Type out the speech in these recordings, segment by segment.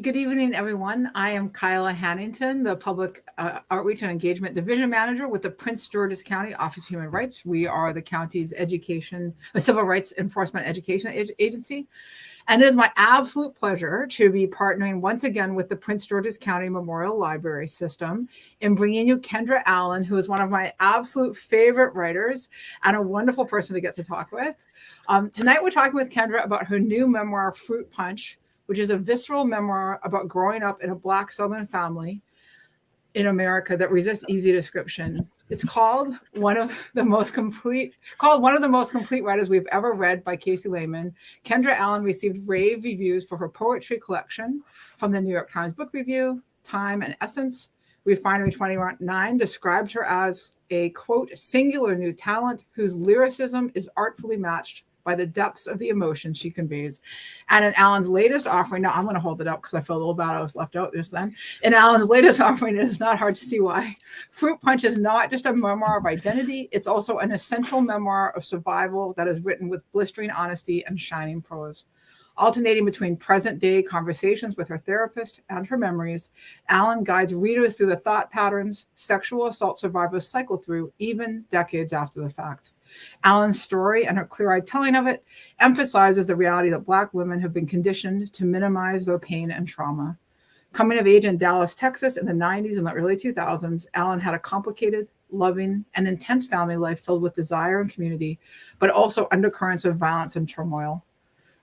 Good evening, everyone. I am Kyla Hannington, the Public Outreach and Engagement Division Manager with the Prince George's County Office of Human Rights. We are the county's civil rights enforcement education agency. And it is my absolute pleasure to be partnering once again with the Prince George's County Memorial Library System in bringing you Kendra Allen, who is one of my absolute favorite writers and a wonderful person to get to talk with. Tonight, we're talking with Kendra about her new memoir, Fruit Punch, which is a visceral memoir about growing up in a Black Southern family in America that resists easy description. It's called one of the most complete writers we've ever read by Kiese Laymon. Kendra Allen received rave reviews for her poetry collection from the New York Times Book Review, Time, and Essence. Refinery29 described her as a, quote, singular new talent whose lyricism is artfully matched by the depths of the emotion she conveys. And in Allen's latest offering, now I'm going to hold it up because I feel a little bad I was left out just then. In Allen's latest offering, it is not hard to see why. Fruit Punch is not just a memoir of identity, it's also an essential memoir of survival that is written with blistering honesty and shining prose. Alternating between present-day conversations with her therapist and her memories, Allen guides readers through the thought patterns sexual assault survivors cycle through even decades after the fact. Allen's story and her clear-eyed telling of it emphasizes the reality that Black women have been conditioned to minimize their pain and trauma. Coming of age in Dallas, Texas in the 90s and the early 2000s, Allen had a complicated, loving, and intense family life filled with desire and community, but also undercurrents of violence and turmoil.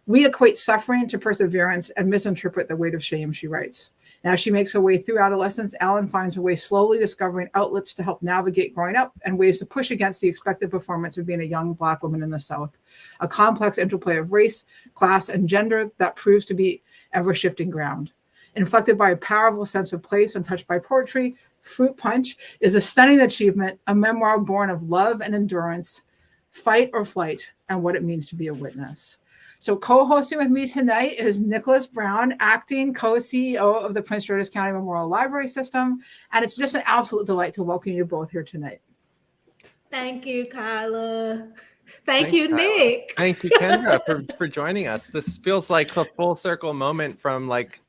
We equate suffering to perseverance and misinterpret the weight of shame, she writes. Now she makes her way through adolescence. Allen finds her way slowly discovering outlets to help navigate growing up and ways to push against the expected performance of being a young Black woman in the South. A complex interplay of race, class, and gender that proves to be ever-shifting ground. Inflected by a powerful sense of place and touched by poetry, Fruit Punch is a stunning achievement, a memoir born of love and endurance, fight or flight, and what it means to be a witness. So co-hosting with me tonight is Nicholas Brown, acting co-CEO of the Prince George's County Memorial Library System. And it's just an absolute delight to welcome you both here tonight. Thank you, Kyla. Thank you, Nick. Thank you, Kendra, for joining us. This feels like a full circle moment from like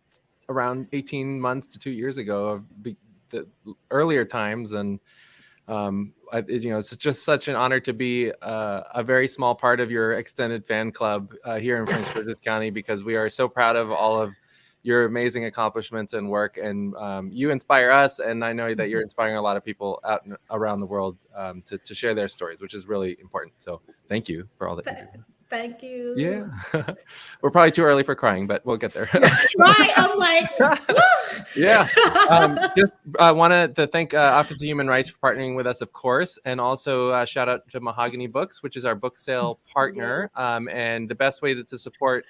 around 18 months to 2 years ago of the earlier times. And it's just such an honor to be a very small part of your extended fan club here in Prince George's County, because we are so proud of all of your amazing accomplishments and work. And you inspire us, and I know that you're inspiring a lot of people out and around the world to share their stories, which is really important. So thank you for all that you do. Thank you. Yeah. We're probably too early for crying, but we'll get there. Right. I'm like, yeah. Just wanted to thank Office of Human Rights for partnering with us, of course. And also shout out to Mahogany Books, which is our book sale partner. And the best way to support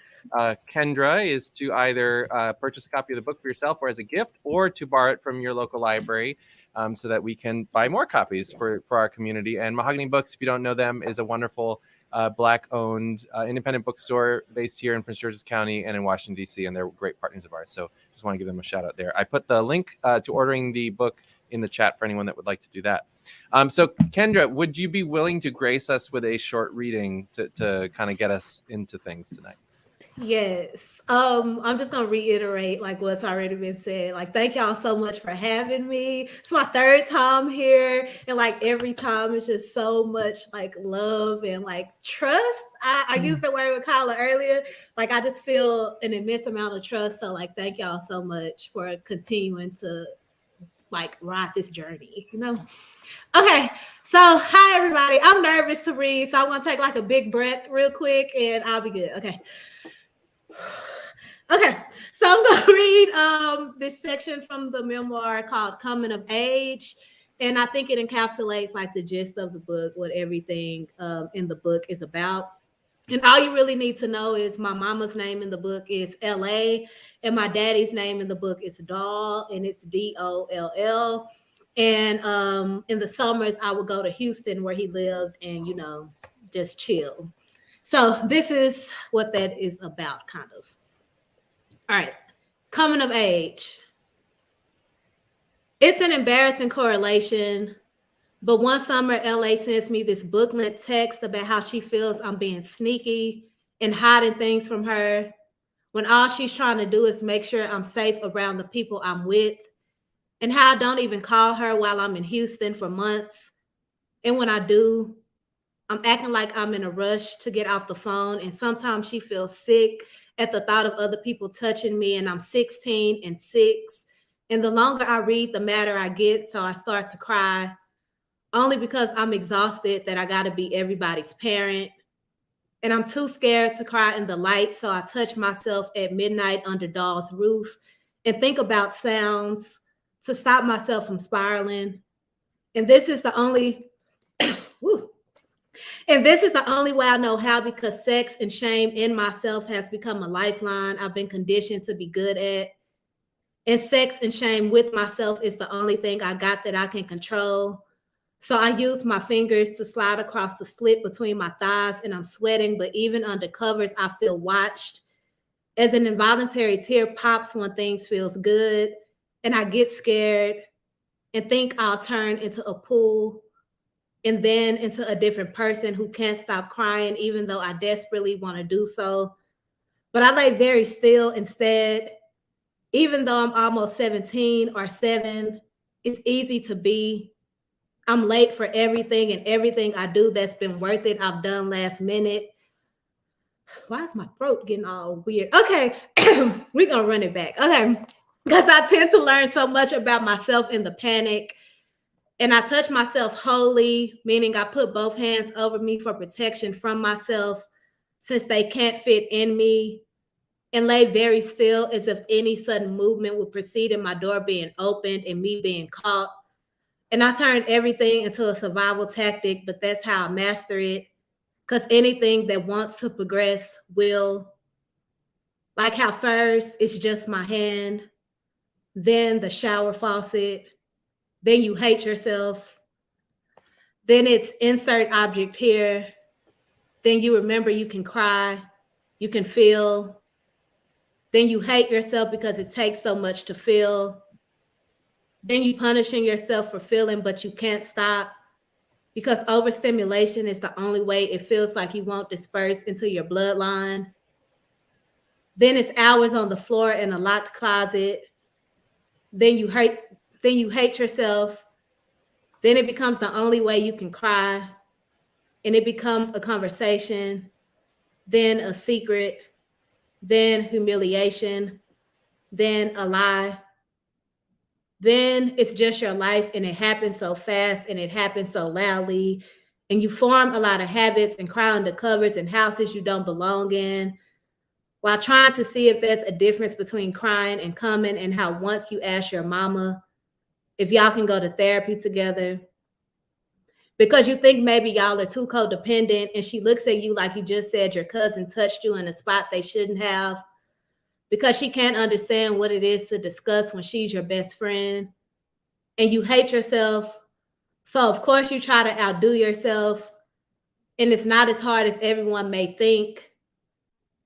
Kendra is to either purchase a copy of the book for yourself or as a gift, or to borrow it from your local library so that we can buy more copies for our community. And Mahogany Books, if you don't know them, is a wonderful Black-owned independent bookstore based here in Prince George's County and in Washington, D.C., and they're great partners of ours. So just want to give them a shout out there. I put the link to ordering the book in the chat for anyone that would like to do that. So Kendra, would you be willing to grace us with a short reading to kind of get us into things tonight? Yes. I'm just gonna reiterate like what's already been said. Like, thank y'all so much for having me. It's my third time here, and like every time it's just so much like love and like trust. I used that word with Kyla earlier. Like, I just feel an immense amount of trust. So like, thank y'all so much for continuing to like ride this journey, Okay, so hi everybody. I'm nervous to read, so I'm gonna take like a big breath real quick and I'll be good. Okay, so I'm going to read this section from the memoir called Coming of Age, and I think it encapsulates like the gist of the book, what everything in the book is about. And all you really need to know is my mama's name in the book is L.A., and my daddy's name in the book is Doll, and it's D-O-L-L. And in the summers, I would go to Houston where he lived and, just chill. So this is what that is about, kind of. All right. Coming of age. It's an embarrassing correlation, but one summer, LA sends me this booklet text about how she feels I'm being sneaky and hiding things from her. when all she's trying to do is make sure I'm safe around the people I'm with, and how I don't even call her while I'm in Houston for months. And when I do, I'm acting like I'm in a rush to get off the phone. And sometimes she feels sick at the thought of other people touching me, and I'm 16 and 6. And the longer I read, the madder I get. So I start to cry, only because I'm exhausted that I got to be everybody's parent. And I'm too scared to cry in the light. So I touch myself at midnight under doll's roof and think about sounds to stop myself from spiraling. And this is the only woo, and this is the only way I know how, because sex and shame in myself has become a lifeline I've been conditioned to be good at. And sex and shame with myself is the only thing I got that I can control. So I use my fingers to slide across the slit between my thighs, and I'm sweating, but even under covers, I feel watched. As an involuntary tear pops when things feels good, and I get scared and think I'll turn into a pool and then into a different person who can't stop crying, even though I desperately want to do so. But I lay very still instead. Even though I'm almost 17 or 7, it's easy to be. I'm late for everything, and everything I do that's been worth it, I've done last minute. Why is my throat getting all weird? Okay, we're going to run it back. Okay, because I tend to learn so much about myself in the panic. And I touch myself wholly, meaning I put both hands over me for protection from myself, since they can't fit in me, and lay very still as if any sudden movement would precede in my door being opened and me being caught. And I turn everything into a survival tactic, but that's how I master it. Because anything that wants to progress will. Like how first it's just my hand, then the shower faucet, then you hate yourself, then it's insert object here, then you remember you can cry, you can feel, then you hate yourself because it takes so much to feel, then you punishing yourself for feeling, but you can't stop because overstimulation is the only way it feels like you won't disperse into your bloodline. Then it's hours on the floor in a locked closet. Then you hate yourself. Then it becomes the only way you can cry, and it becomes a conversation, then a secret, then humiliation, then a lie. Then it's just your life, and it happens so fast, and it happens so loudly, and you form a lot of habits and cry under covers in houses you don't belong in, while trying to see if there's a difference between crying and coming, and how once you ask your mama if y'all can go to therapy together, because you think maybe y'all are too codependent, and she looks at you like you just said your cousin touched you in a spot they shouldn't have, because she can't understand what it is to discuss when she's your best friend. And you hate yourself. So of course you try to outdo yourself, and it's not as hard as everyone may think.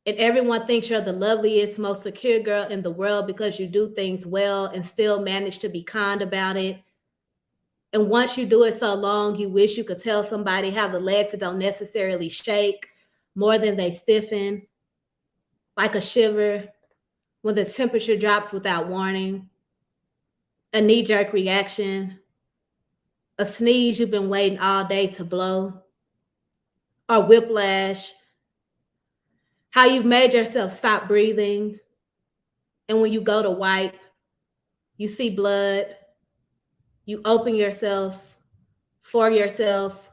And everyone thinks you're the loveliest, most secure girl in the world because you do things well and still manage to be kind about it. And once you do it so long, you wish you could tell somebody how the legs don't necessarily shake more than they stiffen, like a shiver when the temperature drops without warning, a knee-jerk reaction, a sneeze you've been waiting all day to blow, or whiplash, how you've made yourself stop breathing, and when you go to wipe, you see blood, you open yourself for yourself.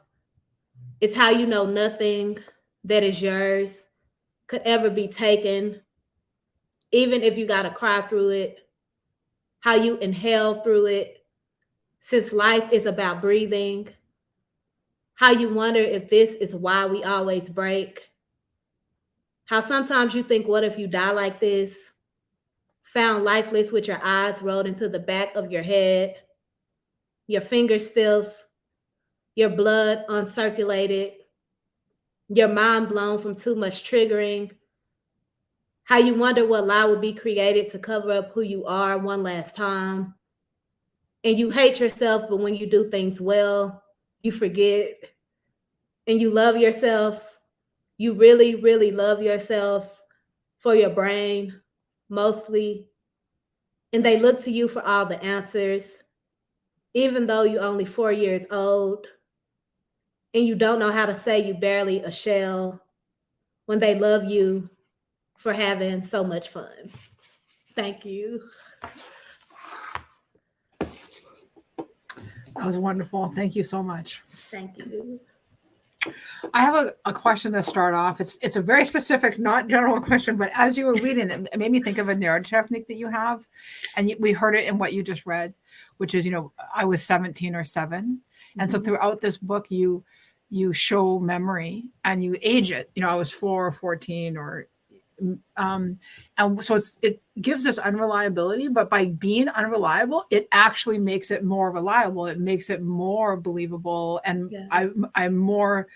It's how you know nothing that is yours could ever be taken, even if you got to cry through it, how you inhale through it, since life is about breathing, how you wonder if this is why we always break, how sometimes you think, what if you die like this, found lifeless with your eyes rolled into the back of your head, your fingers stiff, your blood uncirculated, your mind blown from too much triggering, how you wonder what lie would be created to cover up who you are one last time. And you hate yourself, but when you do things well, you forget. And you love yourself. You really, really love yourself. for your brain, mostly, and they look to you for all the answers, even though you're only 4 years old and you don't know how to say you barely a shell, when they love you for having so much fun. Thank you. That was wonderful. Thank you so much. Thank you. I have a question to start off. It's a very specific, not general question, but as you were reading it made me think of a narrative technique that you have. And we heard it in what you just read, which is, I was 17 or 7. And so throughout this book, you show memory and you age it. I was 4 or 14 or and so it gives us unreliability, but by being unreliable, it actually makes it more reliable. It makes it more believable. And yeah. I'm more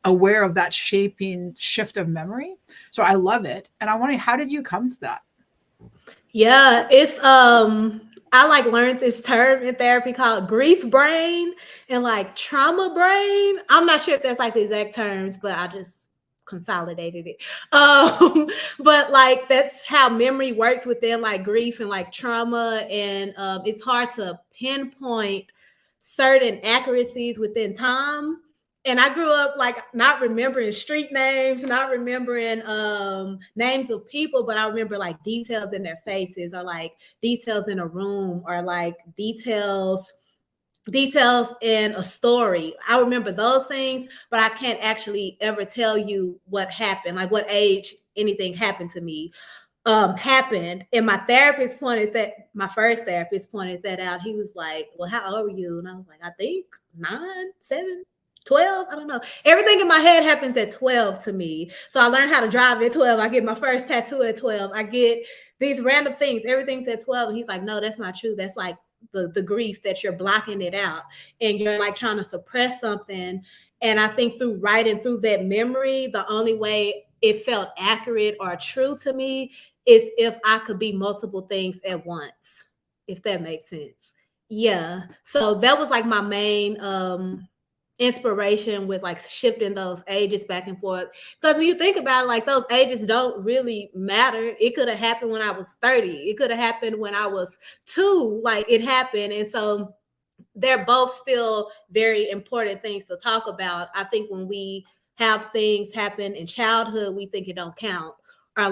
aware of that shaping shift of memory. So I love it. And I wonder, how did you come to that? Yeah, it's I learned this term in therapy called grief brain and trauma brain. I'm not sure if that's the exact terms, but I just consolidated it. But that's how memory works within grief and trauma. And it's hard to pinpoint certain accuracies within time. And I grew up not remembering street names, not remembering names of people, but I remember details in their faces, or details in a room, or details in a story. I remember those things, but I can't actually ever tell you what happened, what age anything happened to me happened. And my first therapist pointed that out. He was like, well, how old are you? And I was like, I think 9, 7, 12. I don't know. Everything in my head happens at 12 to me. So I learned how to drive at 12. I get my first tattoo at 12. I get these random things. Everything's at 12. And he's like, no, that's not true. That's the grief that you're blocking it out. And you're trying to suppress something. And I think through writing through that memory, the only way it felt accurate or true to me is if I could be multiple things at once, if that makes sense. Yeah. So that was my main inspiration with shifting those ages back and forth. Because when you think about it, those ages don't really matter. It could have happened when I was 30. It could have happened when I was 2. It happened. And so they're both still very important things to talk about. I think when we have things happen in childhood, we think it don't count. Or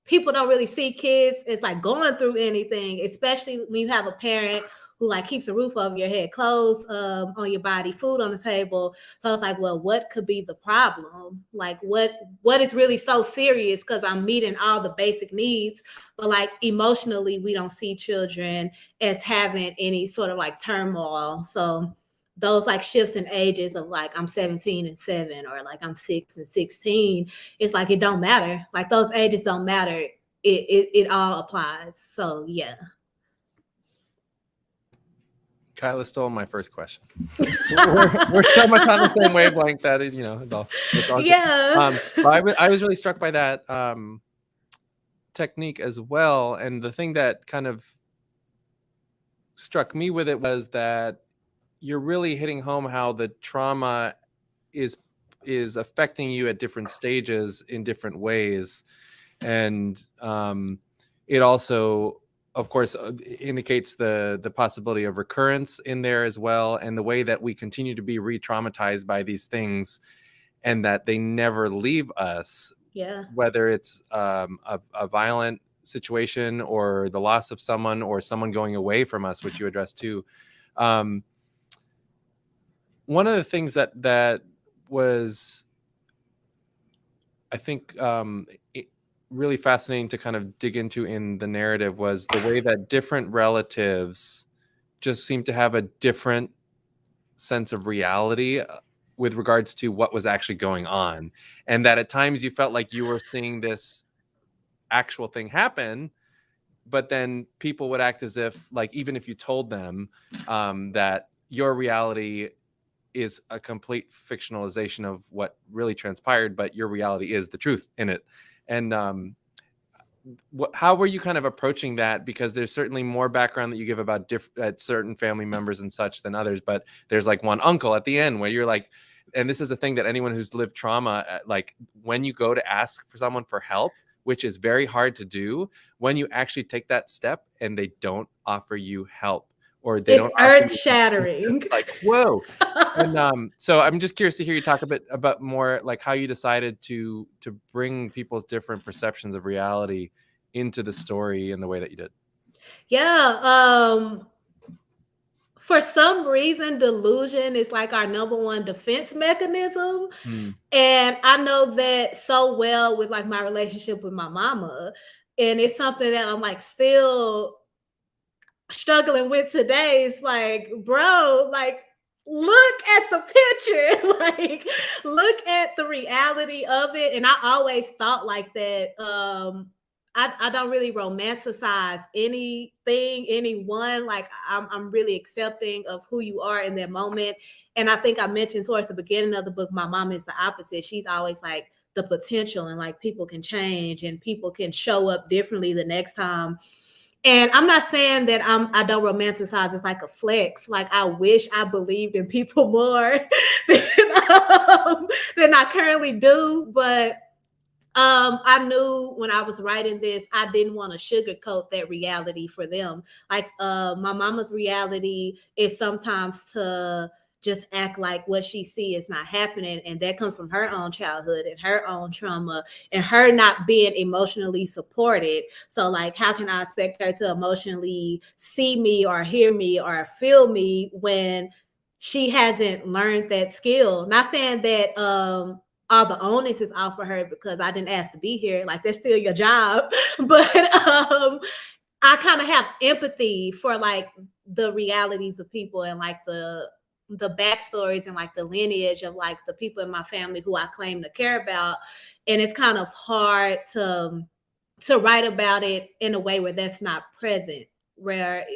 people don't really see kids as going through anything, especially when you have a parent who keeps a roof over your head, clothes on your body, food on the table. So it's well, what could be the problem? What is really so serious? Because I'm meeting all the basic needs, but emotionally, we don't see children as having any sort of turmoil. So those shifts in ages of I'm 17 and 7, or I'm 6 and 16, it's it don't matter. Those ages don't matter. It all applies. So yeah. Kyla stole my first question. we're so much on the same wavelength that it's all yeah. I was really struck by that technique as well. And the thing that kind of struck me with it was that you're really hitting home how the trauma is affecting you at different stages in different ways. And it also, of course, indicates the possibility of recurrence in there as well, and the way that we continue to be re-traumatized by these things, and that they never leave us. Yeah. Whether it's a violent situation, or the loss of someone, or someone going away from us, which you addressed too. One of the things that was, I think, really fascinating to kind of dig into in the narrative was the way that different relatives just seem to have a different sense of reality with regards to what was actually going on. And that at times you felt like you were seeing this actual thing happen, but then people would act as if, even if you told them that your reality is a complete fictionalization of what really transpired, but your reality is the truth in it. And how were you kind of approaching that? Because there's certainly more background that you give about certain family members and such than others, but there's one uncle at the end where you're and this is a thing that anyone who's lived trauma, when you go to ask for someone for help, which is very hard to do when you actually take that step and they don't offer you help, or they It's don't offer you earth-shattering. it's like, whoa. And so I'm just curious to hear you talk a bit about more like how you decided to bring people's different perceptions of reality into the story in the way that you did. Yeah. For some reason, delusion is like our number one defense mechanism. And I know that so well with like my relationship with my mama. And it's something that I'm like still struggling with today. It's like, bro, like, look at the picture, like, look at the reality of it. And I always thought like that. I don't really romanticize anything, anyone. Like I'm really accepting of who you are in that moment. And I think I mentioned towards the beginning of the book, my mom is the opposite. She's always like the potential and like people can change and people can show up differently the next time. And I'm not saying that I don't romanticize. It's like a flex. Like I wish I believed in people more than I currently do. But I knew when I was writing this, I didn't want to sugarcoat that reality for them. Like my mama's reality is sometimes to just act like what she sees is not happening. And that comes from her own childhood and her own trauma and her not being emotionally supported. So like, how can I expect her to emotionally see me or hear me or feel me when she hasn't learned that skill? Not saying that, all the onus is off for her because I didn't ask to be here. Like that's still your job. But I kind of have empathy for like the realities of people and like the backstories and like the lineage of like the people in my family who I claim to care about. And it's kind of hard to write about it in a way where that's not present, where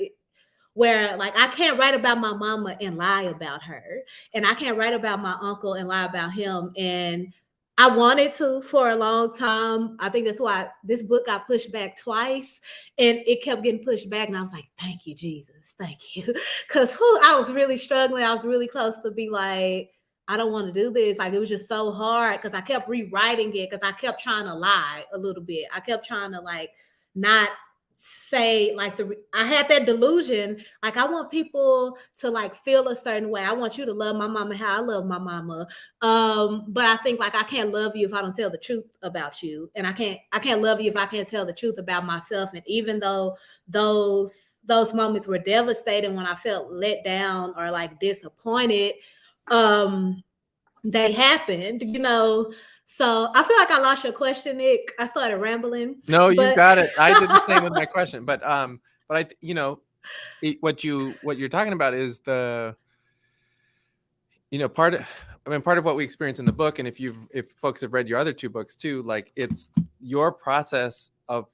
like I can't write about my mama and lie about her, and I can't write about my uncle and lie about him. And I wanted to for a long time. I think that's why this book got pushed back twice, and it kept getting pushed back. And I was like, thank you, Jesus. Thank you. Because I was really struggling. I was really close to be like, I don't want to do this. Like, it was just so hard because I kept rewriting it because I kept trying to lie a little bit. I kept trying to like not say like I had that delusion. Like I want people to like feel a certain way. I want you to love my mama how I love my mama. But I think like I can't love you if I don't tell the truth about you. And I can't love you if I can't tell the truth about myself. And even though those moments were devastating when I felt let down or like disappointed, they happened, you know. So I feel like I lost your question, Nick. I started rambling. No, you got it. I did the same with my question, but I, you know, what you're talking about is the, you know, part of what we experience in the book, and if folks have read your other two books too, like it's your process of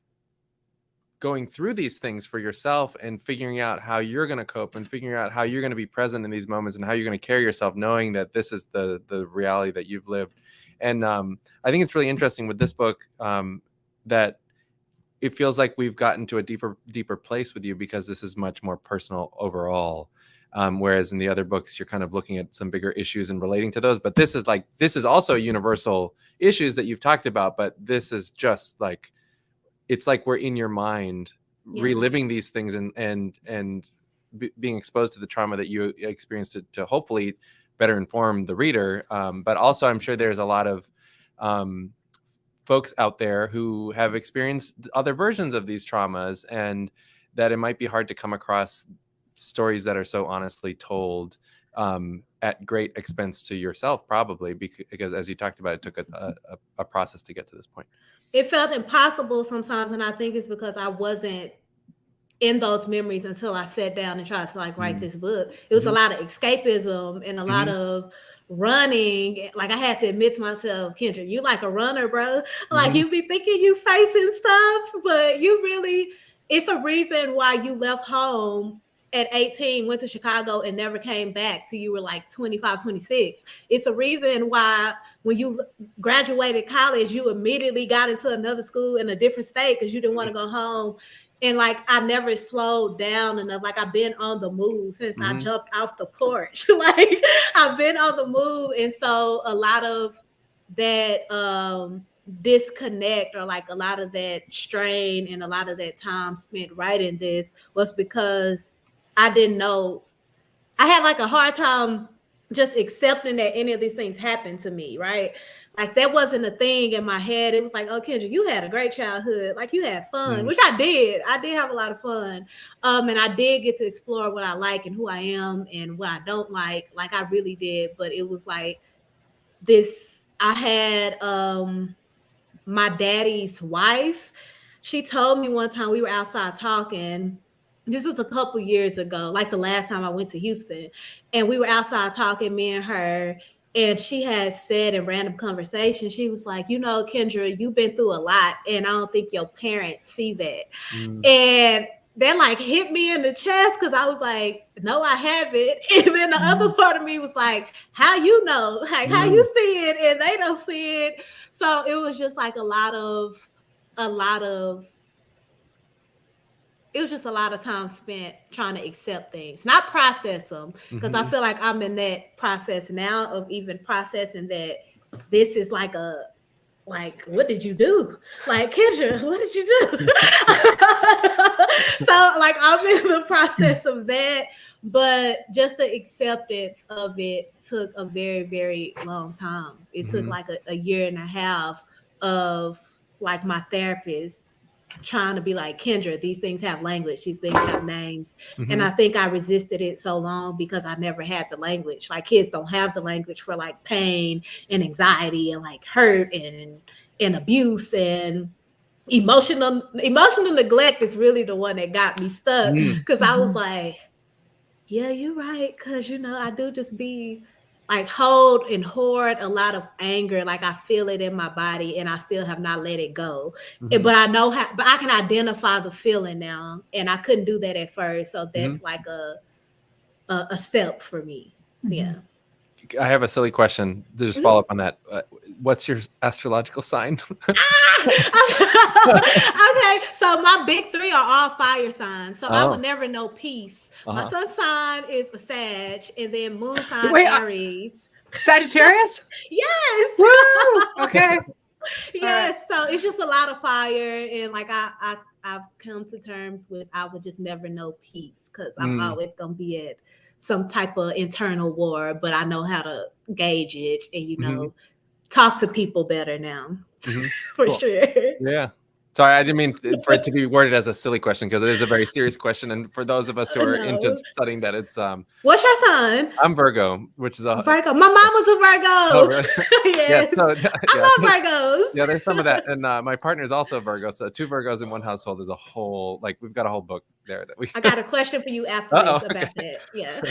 going through these things for yourself and figuring out how you're going to cope and figuring out how you're going to be present in these moments and how you're going to carry yourself, knowing that this is the reality that you've lived. And I think it's really interesting with this book that it feels like we've gotten to a deeper place with you because this is much more personal overall. Whereas in the other books, you're kind of looking at some bigger issues and relating to those. But this is also universal issues that you've talked about. But this is just like, it's like we're in your mind, reliving these things and being exposed to the trauma that you experienced to hopefully better inform the reader. But also, I'm sure there's a lot of folks out there who have experienced other versions of these traumas, and that it might be hard to come across stories that are so honestly told at great expense to yourself, probably because as you talked about, it took a process to get to this point. It felt impossible sometimes, and I think it's because I wasn't in those memories until I sat down and tried to like write this book. It was a lot of escapism and a lot of running. Like I had to admit to myself, Kendra, you like a runner, bro. Like you be thinking you facing stuff, but it's a reason why you left home at 18, went to Chicago and never came back till you were like 25, 26. It's a reason why when you graduated college, you immediately got into another school in a different state because you didn't want to go home. And like, I never slowed down enough. Like I've been on the move since I jumped off the porch. Like I've been on the move. And so a lot of that disconnect or like a lot of that strain and a lot of that time spent writing this was because I didn't know. I had like a hard time just accepting that any of these things happened to me, right? Like that wasn't a thing in my head. It was like, oh, Kendra, you had a great childhood. Like you had fun, which I did. I did have a lot of fun. And I did get to explore what I like and who I am and what I don't like. Like I really did. But it was like this, I had my daddy's wife. She told me one time, we were outside talking. This was a couple years ago, like the last time I went to Houston, and we were outside talking, me and her, and she had said in random conversation, she was like, you know, Kendra, you've been through a lot, and I don't think your parents see that. And that like hit me in the chest because I was like, no, I haven't. And then the other part of me was like, how you know? Like how you see it and they don't see it. So it was just like a lot of it was just a lot of time spent trying to accept things, not process them, because I feel like I'm in that process now of even processing that this is like what did you do? Like, Kendra, what did you do? So like I'm in the process of that, but just the acceptance of it took a very, very long time. It took like a year and a half of like my therapist trying to be like, Kendra, these things have language, these things have names. And I think I resisted it so long because I never had the language. Like kids don't have the language for like pain and anxiety and like hurt and abuse and emotional neglect is really the one that got me stuck. Because I was like, yeah, you're right. Because, you know, I do just be like hold and hoard a lot of anger. Like I feel it in my body and I still have not let it go. But I know how, but I can identify the feeling now. And I couldn't do that at first. So that's like a step for me. Yeah. I have a silly question to just follow up on that. What's your astrological sign? Okay, so my big three are all fire signs. So I would never know peace. My sun sign is a Sag, and then moon sign Aries. Sagittarius? Yes. Woo! Okay. Yes. Right. So it's just a lot of fire, and like I've come to terms with I would just never know peace because I'm always gonna be at some type of internal war, but I know how to gauge it and you know talk to people better now. For sure. Yeah. Sorry, I didn't mean for it to be worded as a silly question because it is a very serious question. And for those of us who are into studying that, it's what's your sign? I'm Virgo, which is a Virgo. My mom was a Virgo. Oh, really? Yes. I love Virgos. Yeah, there's some of that. And my partner is also a Virgo. So 2 Virgos in one household is a whole, like we've got a whole book there that we I got a question for you after this about that. Yeah.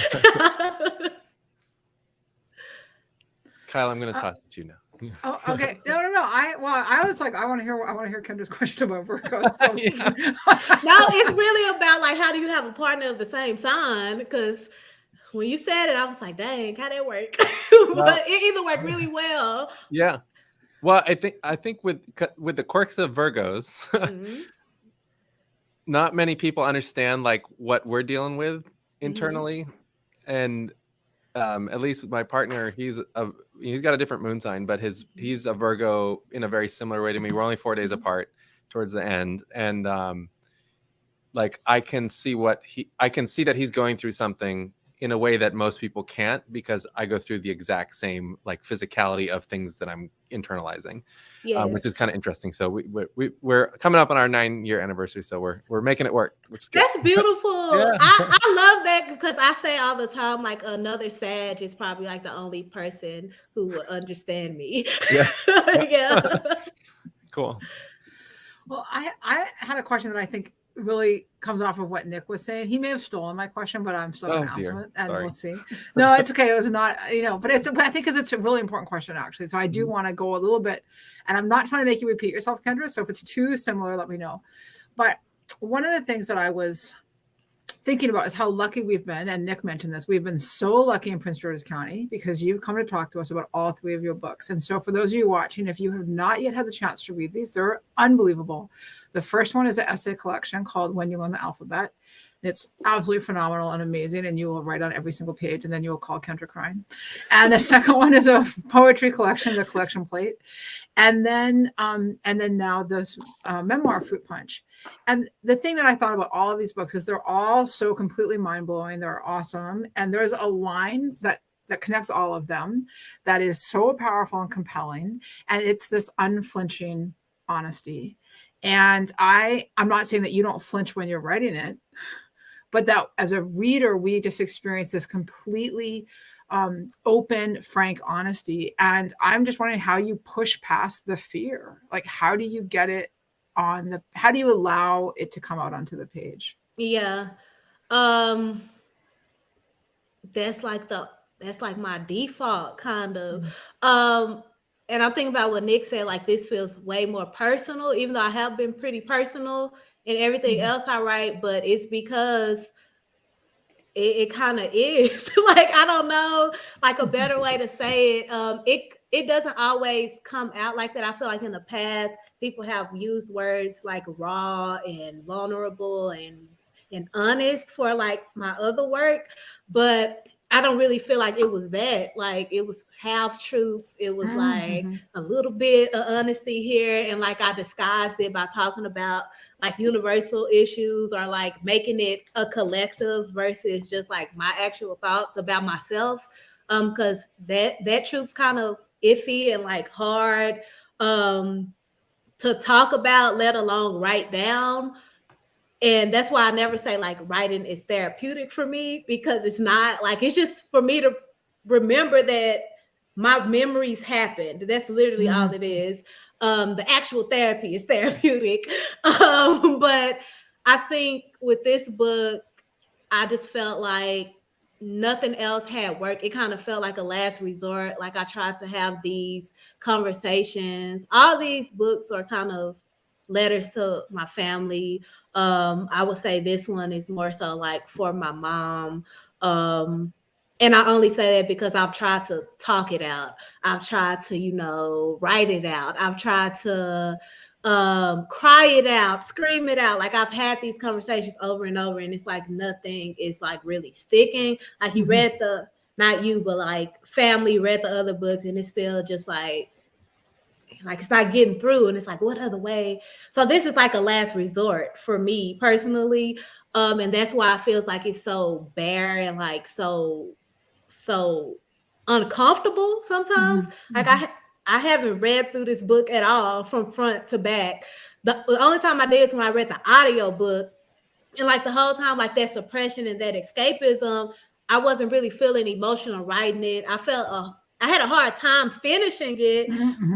Kyle, I'm gonna toss it to you now. Oh, okay. No. I was like, I want to hear Kendra's question about Virgo. No, it's really about like, how do you have a partner of the same sign? Because when you said it, I was like, dang, how that work? But it either worked really well. Yeah. Well, I think with the quirks of Virgos, not many people understand like what we're dealing with internally, and at least with my partner, he's got a different moon sign, but he's a Virgo in a very similar way to me. We're only 4 days apart towards the end, and like I can see that he's going through something in a way that most people can't, because I go through the exact same like physicality of things that I'm internalizing, which is kind of interesting. So we're coming up on our 9-year anniversary, so we're making it work. Which is good. That's beautiful. Yeah. I love that because I say all the time, like another Sag is probably like the only person who would understand me. Yeah. Yeah. Cool. Well, I had a question that I think really comes off of what Nick was saying. He may have stolen my question, but I'm still going to ask it, and we'll see. No, it's okay. It was not, but I think it's a really important question actually. So I do want to go a little bit, and I'm not trying to make you repeat yourself, Kendra. So if it's too similar, let me know. But one of the things that I was thinking about is how lucky we've been, and Nick mentioned this. We've been so lucky in Prince George's County because you've come to talk to us about all 3 of your books. And so for those of you watching, if you have not yet had the chance to read these, they're unbelievable. The first one is an essay collection called When You Learn the Alphabet. It's absolutely phenomenal and amazing, and you will write on every single page, and then you will call Kendra crying. And the second one is a poetry collection, the collection plate, and then now this memoir, Fruit Punch. And the thing that I thought about all of these books is they're all so completely mind blowing. They're awesome, and there's a line that connects all of them that is so powerful and compelling, and it's this unflinching honesty. And I'm not saying that you don't flinch when you're writing it, but that as a reader, we just experience this completely open, frank honesty. And I'm just wondering how you push past the fear. Like, how do you get it how do you allow it to come out onto the page? Yeah. That's like my default kind of. And I'm thinking about what Nick said, like this feels way more personal, even though I have been pretty personal in everything else I write, but it's because it kind of is. Like, I don't know, like a better way to say it. It doesn't always come out like that. I feel like in the past, people have used words like raw and vulnerable and honest for like my other work, but I don't really feel like it was that. Like, it was half truths. It was like a little bit of honesty here, and like I disguised it by talking about like universal issues or like making it a collective versus just like my actual thoughts about myself. Because that truth's kind of iffy and like hard to talk about, let alone write down. And that's why I never say like writing is therapeutic for me, because it's not. Like, it's just for me to remember that my memories happened. That's literally all it is. The actual therapy is therapeutic. But I think with this book, I just felt like nothing else had worked. It kind of felt like a last resort. Like, I tried to have these conversations. All these books are kind of letters to my family. I would say this one is more so like for my mom. And I only say that because I've tried to talk it out. I've tried to, write it out. I've tried to cry it out, scream it out. Like, I've had these conversations over and over, and it's like nothing is like really sticking. Like, you read not you, but like family read the other books, and it's still just like it's not getting through. And it's like, what other way? So this is like a last resort for me personally. And that's why it feels like it's so bare and like so uncomfortable sometimes. Like, I haven't read through this book at all from front to back. The only time I did is when I read the audio book, and like the whole time, like that suppression and that escapism, I wasn't really feeling emotional writing it. I had a hard time finishing it,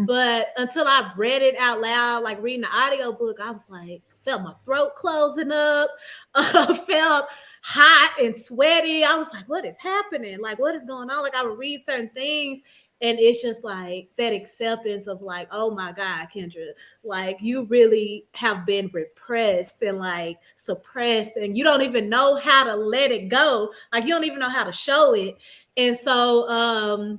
but until I read it out loud, like reading the audio book, I was like, felt my throat closing up, felt hot and sweaty. I was like, what is happening? Like, what is going on? Like, I would read certain things, and it's just like that acceptance of like, oh my God, Kendra, like, you really have been repressed and like suppressed, and you don't even know how to let it go. Like, you don't even know how to show it. And so,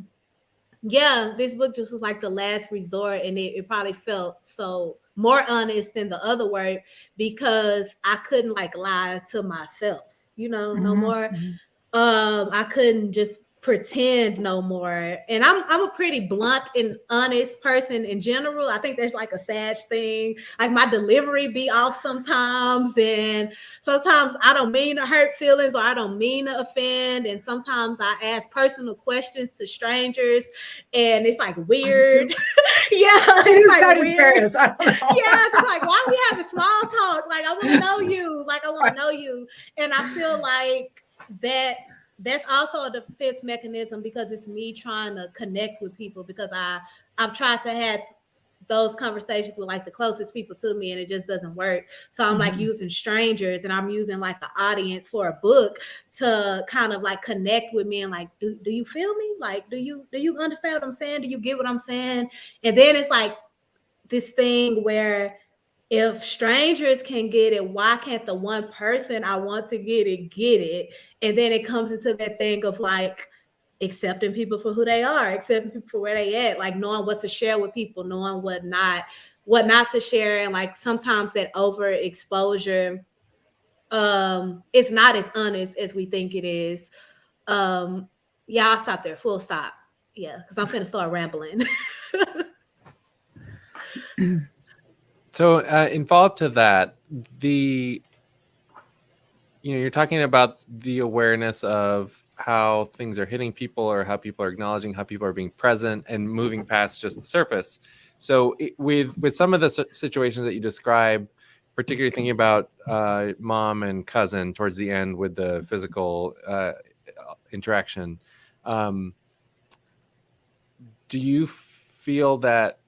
yeah, this book just was like the last resort, and it probably felt so more honest than the other work, because I couldn't like lie to myself, no more. I couldn't just pretend no more. And I'm a pretty blunt and honest person in general. I think there's like a sad thing. Like, my delivery be off sometimes, and sometimes I don't mean to hurt feelings, or I don't mean to offend. And sometimes I ask personal questions to strangers, and it's like weird. Yeah, it's like weird. I don't know. Yeah, it's like, why are we having small talk? Like, I want to know you. Like, I want to know you. And I feel like that's also a defense mechanism, because it's me trying to connect with people, because I've tried to have those conversations with like the closest people to me, and it just doesn't work. So I'm like using strangers, and I'm using like the audience for a book to kind of like connect with me, and like, do you feel me? Like, do you understand what I'm saying? Do you get what I'm saying? And then it's like this thing where, if strangers can get it, why can't the one person I want to get it? And then it comes into that thing of like accepting people for who they are, accepting people for where they at, like knowing what to share with people, knowing what not to share. And like sometimes that overexposure It's not as honest as we think it is. Yeah, I'll stop there. Full stop. Yeah, because I'm gonna start rambling. So in follow-up to that, you're talking about the awareness of how things are hitting people, or how people are acknowledging, how people are being present and moving past just the surface. So with some of the situations that you describe, particularly thinking about mom and cousin towards the end with the physical interaction, do you feel that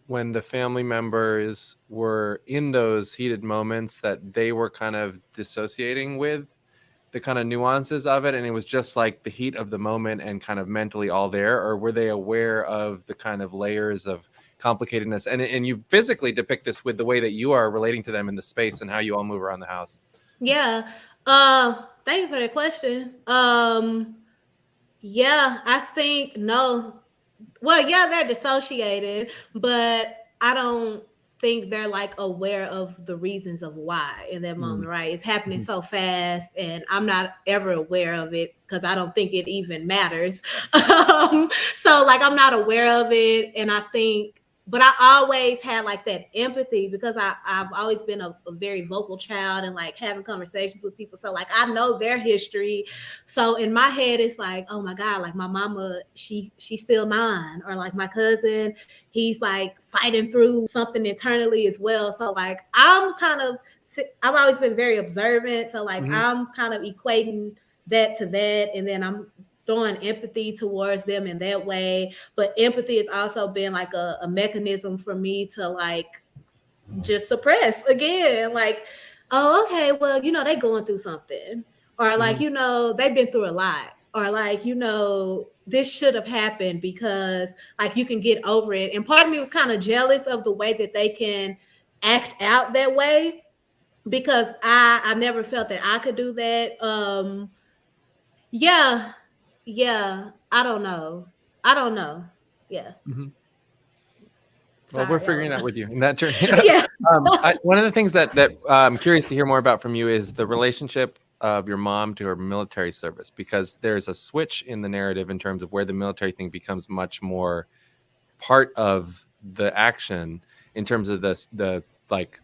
when the family members were in those heated moments that they were kind of dissociating with the kind of nuances of it, and it was just like the heat of the moment and kind of mentally all there? Or were they aware of the kind of layers of complicatedness? And you physically depict this with the way that you are relating to them in the space and how you all move around the house. Yeah. Thank you for that question. Yeah, I think no. Well, yeah, they're dissociated, but I don't think they're like aware of the reasons of why in that moment, right? It's happening so fast, and I'm not ever aware of it because I don't think it even matters. So like I'm not aware of it, and I think, but I always had like that empathy because I've always been a very vocal child and like having conversations with people. So like I know their history. So in my head, it's like, oh my God, like my mama, she's still 9, or like my cousin, he's like fighting through something internally as well. So like I've always been very observant. So like I'm kind of equating that to that, and then I'm throwing empathy towards them in that way. But empathy has also been like a mechanism for me to like just suppress again, like, oh, okay, well, they going through something, or like, they've been through a lot, or like, this should have happened, because like you can get over it. And part of me was kind of jealous of the way that they can act out that way, because I never felt that I could do that. Yeah, I don't know. Yeah. Well, we're figuring it out with you in that journey. Yeah. One of the things that I'm curious to hear more about from you is the relationship of your mom to her military service, because there's a switch in the narrative in terms of where the military thing becomes much more part of the action in terms of the like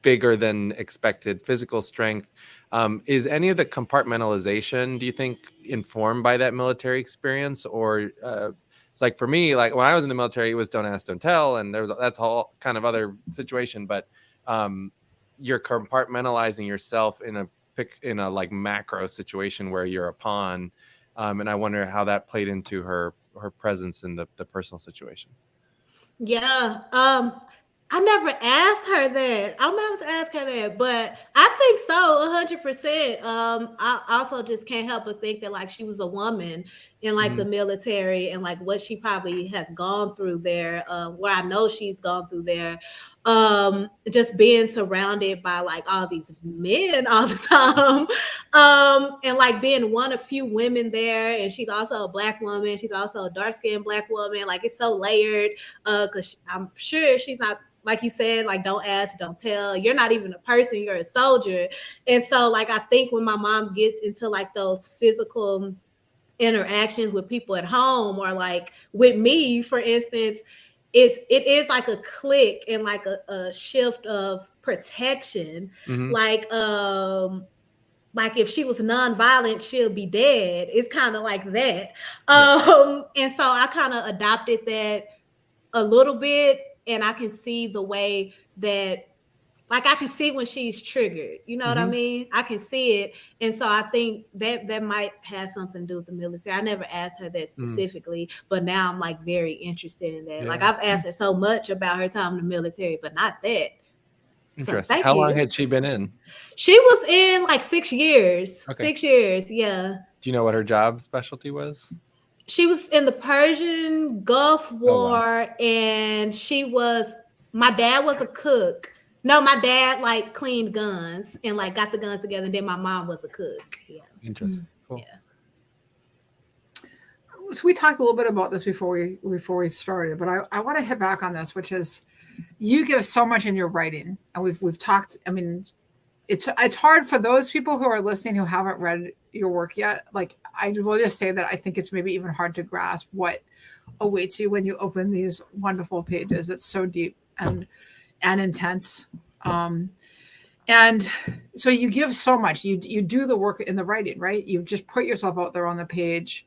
bigger than expected physical strength. Is any of the compartmentalization, do you think, informed by that military experience? Or it's like, for me, like when I was in the military, it was don't ask, don't tell, and that's all kind of other situation. But you're compartmentalizing yourself in a like macro situation where you're a pawn, and I wonder how that played into her presence in the personal situations. Yeah. I never asked her that. I'm about to ask her that, but I think so, 100%. I also just can't help but think that like she was a woman in like the military, and like what she probably has gone through there, where I know she's gone through there, just being surrounded by like all these men all the time, and like being one of few women there, and she's also a Black woman. She's also a dark-skinned Black woman. Like it's so layered, because I'm sure she's not, like you said, like don't ask, don't tell. You're not even a person, you're a soldier. And so like I think when my mom gets into like those physical interactions with people at home, or like with me, for instance, it is like a click and like a shift of protection. Like if she was nonviolent, she'll be dead. It's kind of like that. And so I kind of adopted that a little bit, and I can see the way that, like, I can see when she's triggered. You know what I mean? I can see it. And so I think that might have something to do with the military. I never asked her that specifically, but now I'm like very interested in that. Yeah. Like I've asked her so much about her time in the military, but not that. Interesting. So, how long had she been in? She was in like 6 years. Okay. 6 years, yeah. Do you know what her job specialty was? She was in the Persian Gulf War, and my dad was a cook. No, my dad like cleaned guns and like got the guns together, and then my mom was a cook. Yeah. Interesting. Cool. Yeah. So we talked a little bit about this before we started, but I want to hit back on this, which is you give so much in your writing, and we've talked. I mean, it's hard for those people who are listening who haven't read your work yet. Like, I will just say that I think it's maybe even hard to grasp what awaits you when you open these wonderful pages. It's so deep and intense. And so you give so much. You do the work in the writing, right? You just put yourself out there on the page,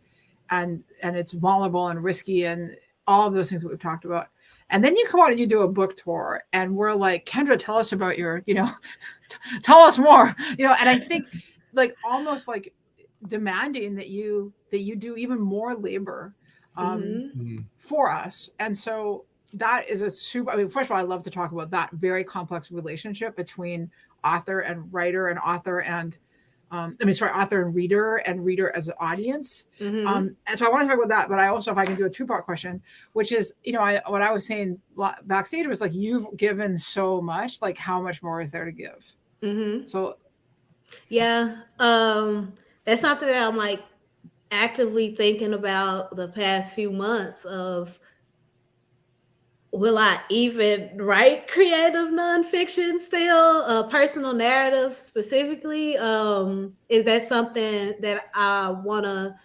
and it's vulnerable and risky and all of those things that we've talked about. And then you come out and you do a book tour, and we're like, Kendra, tell us about your, tell us more, and I think like almost like demanding that you do even more labor for us. And so that is a super, I mean, first of all, I love to talk about that very complex relationship between author and writer and author and author and reader as an audience. And so I want to talk about that, but I also, if I can do a two-part question, which is, what I was saying backstage was like, you've given so much, like how much more is there to give? So yeah, that's something that I'm like actively thinking about the past few months of, will I even write creative nonfiction still? Personal narrative specifically? Is that something that I want to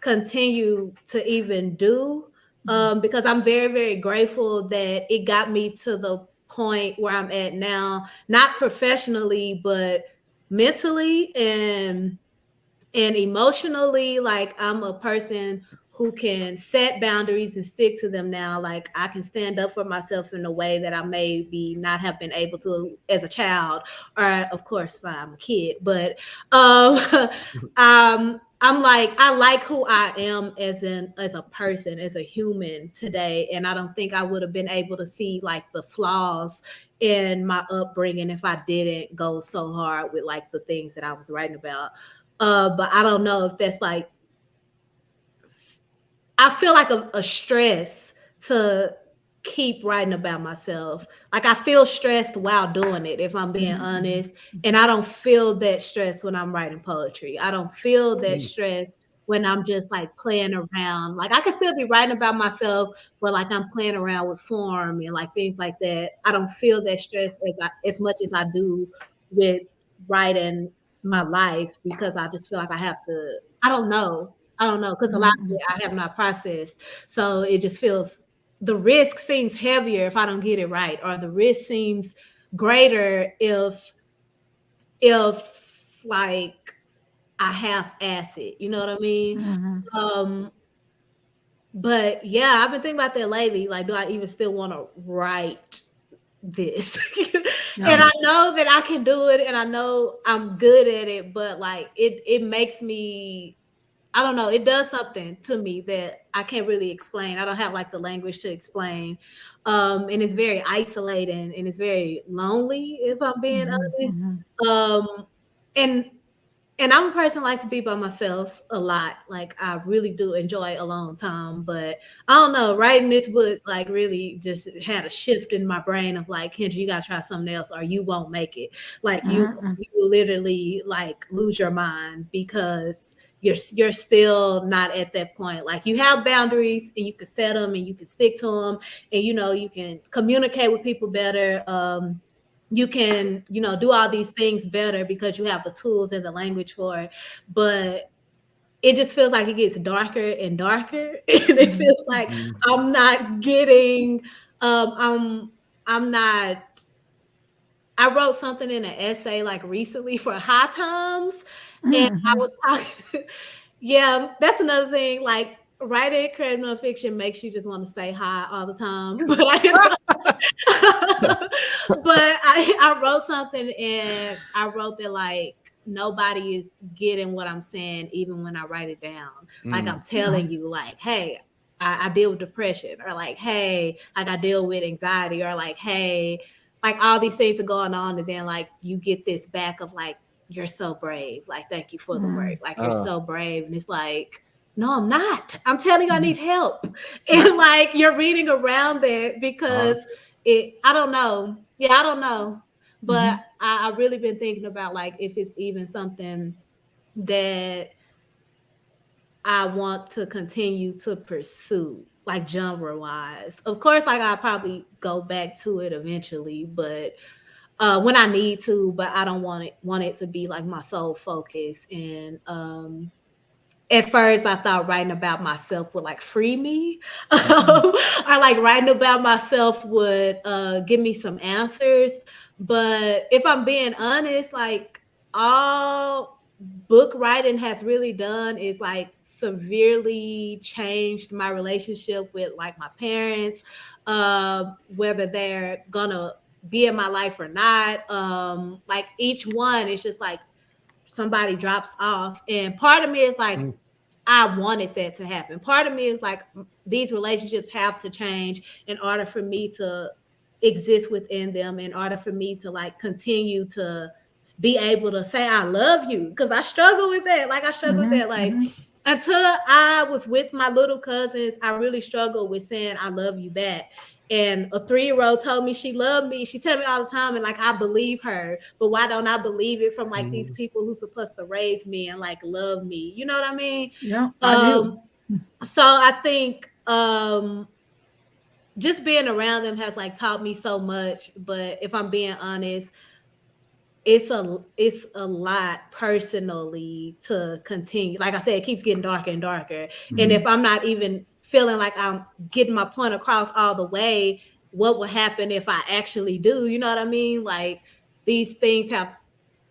continue to even do? Because I'm very, very grateful that it got me to the point where I'm at now, not professionally, but mentally and emotionally. Like, I'm a person who can set boundaries and stick to them now. Like, I can stand up for myself in a way that I maybe not have been able to as a child, or of course I'm a kid, but I'm like, I like who I am as a person, as a human today. And I don't think I would have been able to see like the flaws in my upbringing if I didn't go so hard with like the things that I was writing about. But I don't know if that's like, I feel like a stress to keep writing about myself. Like, I feel stressed while doing it, if I'm being honest. And I don't feel that stress when I'm writing poetry. I don't feel that stress when I'm just like playing around. Like, I can still be writing about myself, but like I'm playing around with form and like things like that. I don't feel that stress as much as I do with writing my life, because I just feel like I have to, I don't know, because a lot of it I have not processed. So it just feels, the risk seems heavier if I don't get it right, or the risk seems greater if like I half-ass it, you know what I mean? But yeah, I've been thinking about that lately. Like, do I even still want to write this? And I know that I can do it, and I know I'm good at it, but like it makes me, I don't know, it does something to me that I can't really explain. I don't have like the language to explain. And it's very isolating and it's very lonely, if I'm being honest. And I'm a person who likes to be by myself a lot. Like, I really do enjoy alone time. But I don't know, writing this book like really just had a shift in my brain of like, Kendra, you gotta try something else or you won't make it. Like, you will literally like lose your mind, because you're still not at that point. Like, you have boundaries and you can set them and you can stick to them, and you can communicate with people better. You can, do all these things better because you have the tools and the language for it. But it just feels like it gets darker and darker. And it feels like I'm not getting, I'm not, I wrote something in an essay like recently for High Times. And I was talking, yeah, that's another thing. Like, writing creative nonfiction makes you just want to stay high all the time. But I wrote something, and I wrote that like, nobody is getting what I'm saying, even when I write it down. Like, I'm telling you, like, hey, I deal with depression, or like, hey, like, I deal with anxiety, or like, hey, like, all these things are going on, and then like you get this back of like, you're so brave. Like, thank you for the work. Like, you're so brave. And it's like, no, I'm not. I'm telling you, I need help. And like, you're reading around that because I don't know. Yeah, I don't know. But I've really been thinking about like, if it's even something that I want to continue to pursue, like genre wise. Of course, like, I'll probably go back to it eventually, but when I need to, but I don't want it to be like my sole focus. And at first I thought writing about myself would like free me. Or like writing about myself would give me some answers. But if I'm being honest, like all book writing has really done is like severely changed my relationship with like my parents, whether they're gonna be in my life or not. Like each one is just like somebody drops off, and part of me is like, I wanted that to happen. Part of me is like, these relationships have to change in order for me to exist within them, in order for me to like continue to be able to say I love you, because I struggle with that. Like I struggle with that. Like until I was with my little cousins, I really struggled with saying I love you back. And a 3-year-old told me she loved me. She tell me all the time, and like I believe her. But why don't I believe it from like these people who's supposed to raise me and like love me? You know what I mean? Yeah, I do. So I think just being around them has like taught me so much. But if I'm being honest, it's a lot personally to continue. Like I said, it keeps getting darker and darker. And if I'm not even feeling like I'm getting my point across all the way, what will happen if I actually do? You know what I mean? Like these things have,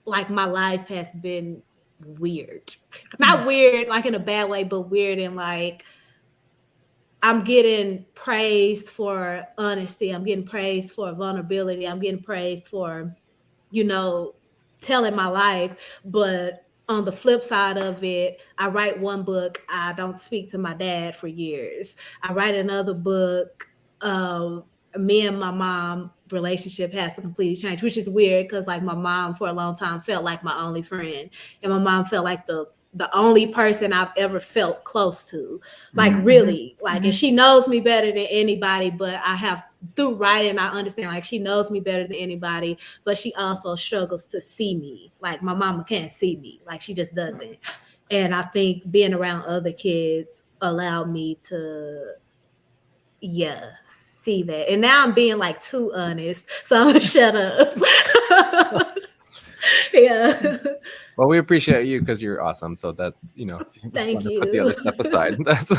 like my life has been weird. Not weird like in a bad way, but weird in like I'm getting praised for honesty. I'm getting praised for vulnerability. I'm getting praised for, you know, telling my life. But on the flip side of it, I write one book, I don't speak to my dad for years. I write another book, me and my mom relationship has to completely change, which is weird because like my mom for a long time felt like my only friend, and my mom felt like the only person I've ever felt close to, like really, like, and she knows me better than anybody, but I have, through writing, I understand like she knows me better than anybody, but she also struggles to see me. Like my mama can't see me, like she just doesn't. And I think being around other kids allowed me to, see that. And now I'm being like too honest, so I'm gonna shut up. Yeah. Well, we appreciate you because you're awesome. So that, Thank you. Put the other stuff aside. That's,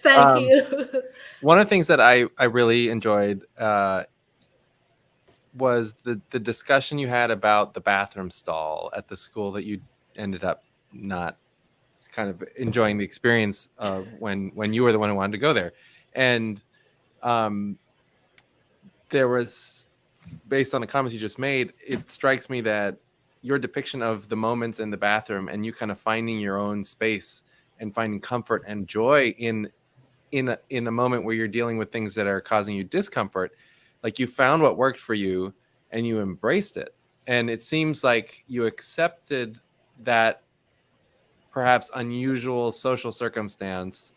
Thank you. One of the things that I really enjoyed was the discussion you had about the bathroom stall at the school that you ended up not kind of enjoying the experience of when you were the one who wanted to go there. And there was, based on the comments you just made, it strikes me that your depiction of the moments in the bathroom and you kind of finding your own space and finding comfort and joy in the moment where you're dealing with things that are causing you discomfort, like you found what worked for you and you embraced it. And it seems like you accepted that perhaps unusual social circumstance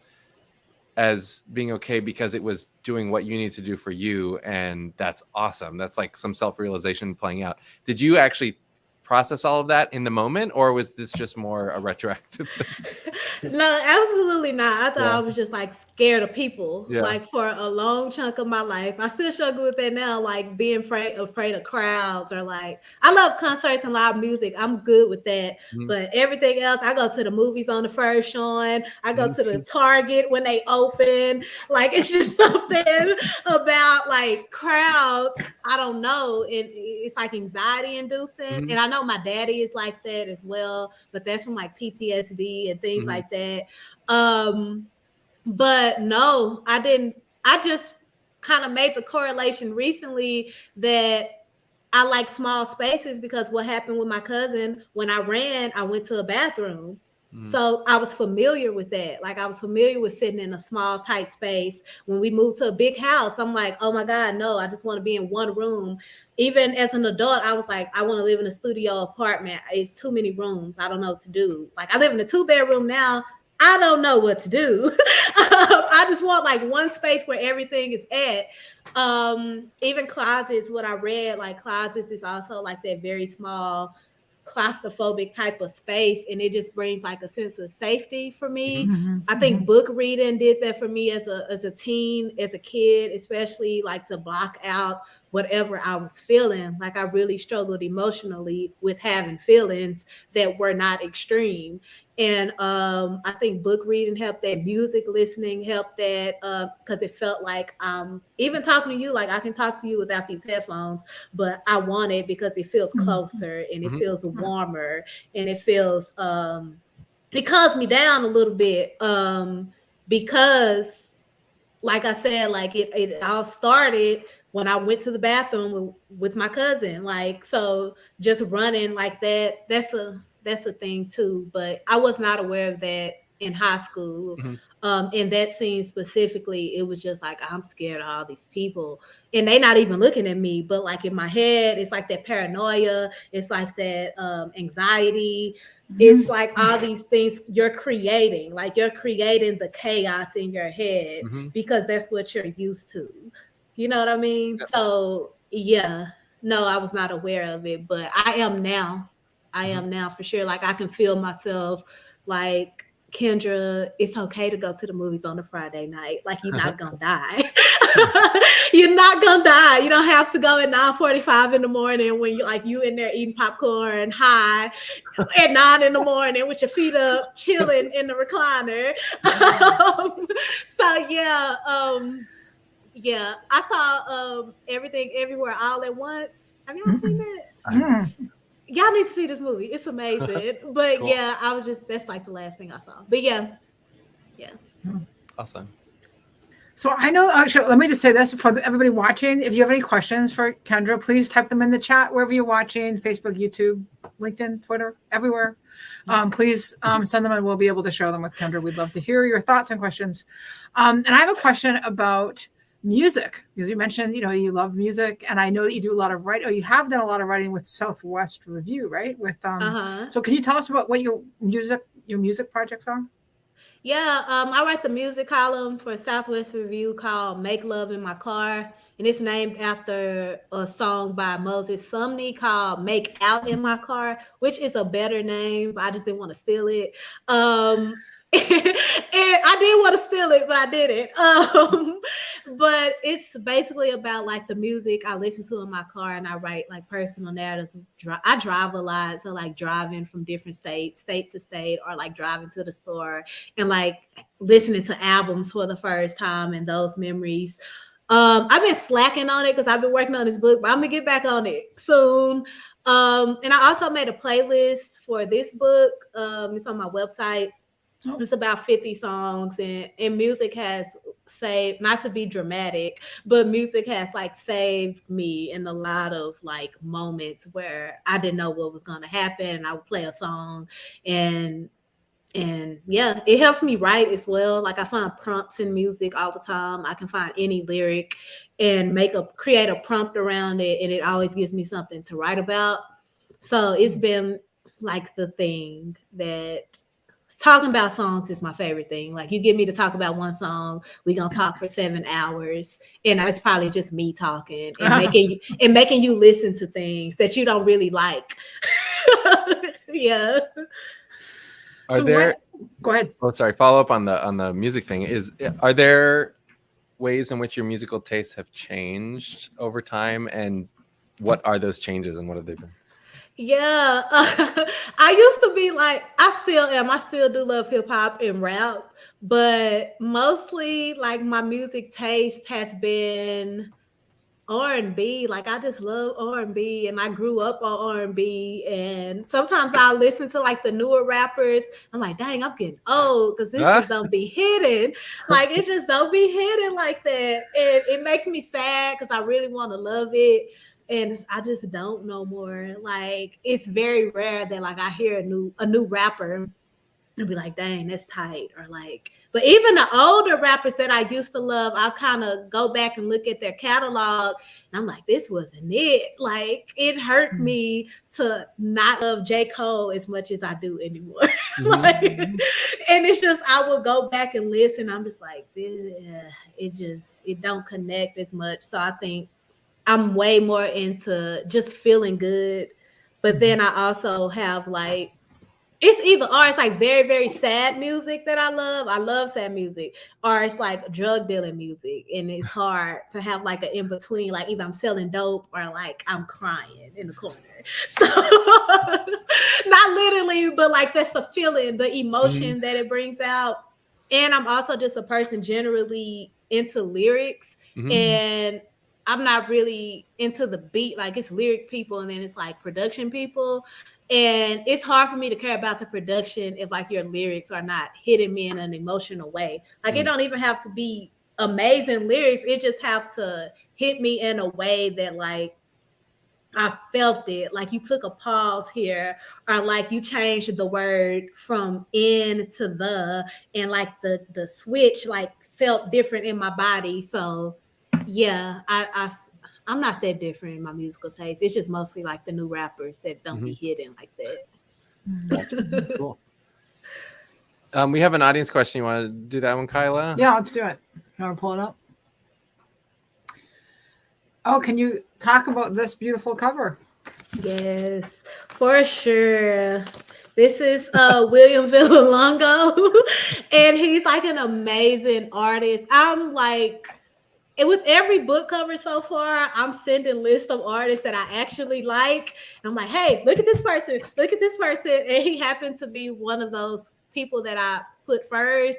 as being okay because it was doing what you need to do for you. And that's awesome. That's like some self-realization playing out. Did you actually process all of that in the moment, or was this just more a retroactive thing? No, absolutely not. I thought I was just like scared of people. Yeah. Like for a long chunk of my life, I still struggle with that now. Like being afraid of crowds, or like I love concerts and live music. I'm good with that. But everything else, I go to the movies on the first showing. I go to the Target when they open. Like it's just something about like crowds. I don't know. It's like anxiety inducing, and I know my daddy is like that as well. But that's from like PTSD and things like that. But no, I didn't. I just kind of made the correlation recently that I like small spaces, because what happened with my cousin, when I ran, I went to a bathroom. So I was familiar with that. Like I was familiar with sitting in a small, tight space. When we moved to a big house, I'm like, oh my God, no, I just want to be in one room. Even as an adult, I was like, I want to live in a studio apartment. It's too many rooms. I don't know what to do. Like I live in a 2-bedroom now. I don't know what to do. I just want like one space where everything is at. Even closets, what I read, like closets is also like that very small claustrophobic type of space, and it just brings like a sense of safety for me. I think book reading did that for me as a teen, as a kid, especially like to block out whatever I was feeling. Like I really struggled emotionally with having feelings that were not extreme. And I think book reading helped that, music listening helped that, because it felt like even talking to you, like I can talk to you without these headphones, but I want it because it feels closer and it feels warmer and it feels it calms me down a little bit, because like I said, like it all started when I went to the bathroom with my cousin. Like, so just running like that, that's a thing too. But I was not aware of that in high school. In that scene specifically, it was just like, I'm scared of all these people. And they not even looking at me, but like in my head, it's like that paranoia, it's like that anxiety. It's like all these things you're creating, like you're creating the chaos in your head because that's what you're used to. You know what I mean? Yep. So yeah, no, I was not aware of it, but I am now. I am now for sure. Like I can feel myself like, Kendra, it's okay to go to the movies on a Friday night. Like you're not gonna die. You're not gonna die. You don't have to go at 9:45 in the morning when you in there eating popcorn high at 9 in the morning with your feet up, chilling in the recliner. So yeah, I saw Everything Everywhere All at Once. Have y'all seen that? Y'all need to see this movie. It's amazing. But cool. Yeah, that's like the last thing I saw. But yeah. Awesome. So I know, actually, let me just say this for everybody watching. If you have any questions for Kendra, please type them in the chat wherever you're watching, Facebook, YouTube, LinkedIn, Twitter, everywhere. Please send them and we'll be able to share them with Kendra. We'd love to hear your thoughts and questions. And I have a question about music, because you mentioned, you love music, and I know that you do a lot of writing, or you have done a lot of writing with Southwest Review, right? With So can you tell us about what your music projects are? Yeah, I write the music column for Southwest Review called Make Love in My Car, and it's named after a song by Moses Sumney called Make Out in My Car, which is a better name, but I just didn't want to steal it. And I did want to steal it, but I didn't. But it's basically about like the music I listen to in my car, and I write like personal narratives. I drive a lot, so like driving from different states, state to state, or like driving to the store and like listening to albums for the first time and those memories. I've been slacking on it because I've been working on this book, but I'm gonna get back on it soon. And I also made a playlist for this book. It's on my website. It's about 50 songs, and music has saved, not to be dramatic, but music has like saved me in a lot of like moments where I didn't know what was going to happen, and I would play a song and yeah, it helps me write as well. Like I find prompts in music all the time. I can find any lyric and create a prompt around it, and it always gives me something to write about. So it's been like the thing that talking about songs is my favorite thing. Like you get me to talk about one song, we're gonna talk for 7 hours, and it's probably just me talking and making you listen to things that you don't really like. Yeah. Go ahead. Oh, sorry. Follow up on the music thing. Are there ways in which your musical tastes have changed over time, and what are those changes and what have they been? Yeah, I used to be like, I still am. I still do love hip hop and rap, but mostly like my music taste has been R&B. Like I just love R&B, and I grew up on R&B, and sometimes I listen to like the newer rappers. I'm like, dang, I'm getting old because this just don't be hidden. Like it just don't be hidden like that, and it makes me sad because I really want to love it. And I just don't know more. Like it's very rare that like I hear a new rapper and be like, dang, that's tight. Or like, but even the older rappers that I used to love, I kind of go back and look at their catalog and I'm like, this wasn't it. Like it hurt me to not love J. Cole as much as I do anymore. Like, and it's just, I will go back and listen. I'm just like, it don't connect as much. So I think I'm way more into just feeling good. But then I also have like it's either, or it's like very, very sad music that I love. I love sad music. Or it's like drug dealing music. And it's hard to have like an in between, like either I'm selling dope or like I'm crying in the corner. So not literally, but like that's the feeling, the emotion that it brings out. And I'm also just a person generally into lyrics. And I'm not really into the beat. Like it's lyric people and then it's like production people. And it's hard for me to care about the production if like your lyrics are not hitting me in an emotional way. Like it don't even have to be amazing lyrics. It just have to hit me in a way that like I felt it. Like you took a pause here, or like you changed the word from in to the, and like the switch like felt different in my body. So yeah, I'm not that different in my musical taste. It's just mostly like the new rappers that don't be hitting like that. Cool. We have an audience question. You want to do that one, Kyla? Yeah, let's do it. You want to pull it up? Oh, can you talk about this beautiful cover? Yes, for sure. This is William Villalongo, and he's like an amazing artist. I'm like, and with every book cover so far, I'm sending lists of artists that I actually like. And I'm like, hey, look at this person, look at this person. And he happened to be one of those people that I put first.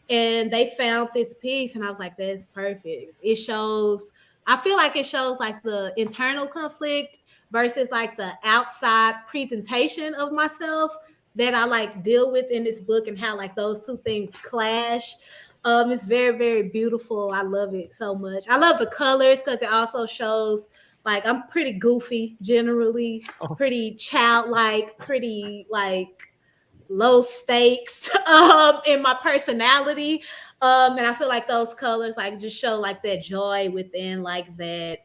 And they found this piece, and I was like, that's perfect. It shows, I feel like it shows like the internal conflict versus like the outside presentation of myself that I like deal with in this book, and how like those two things clash. It's very, very beautiful. I love it so much. I love the colors because it also shows like I'm pretty goofy generally, pretty childlike, pretty like low stakes in my personality. And I feel like those colors like just show like that joy within like that's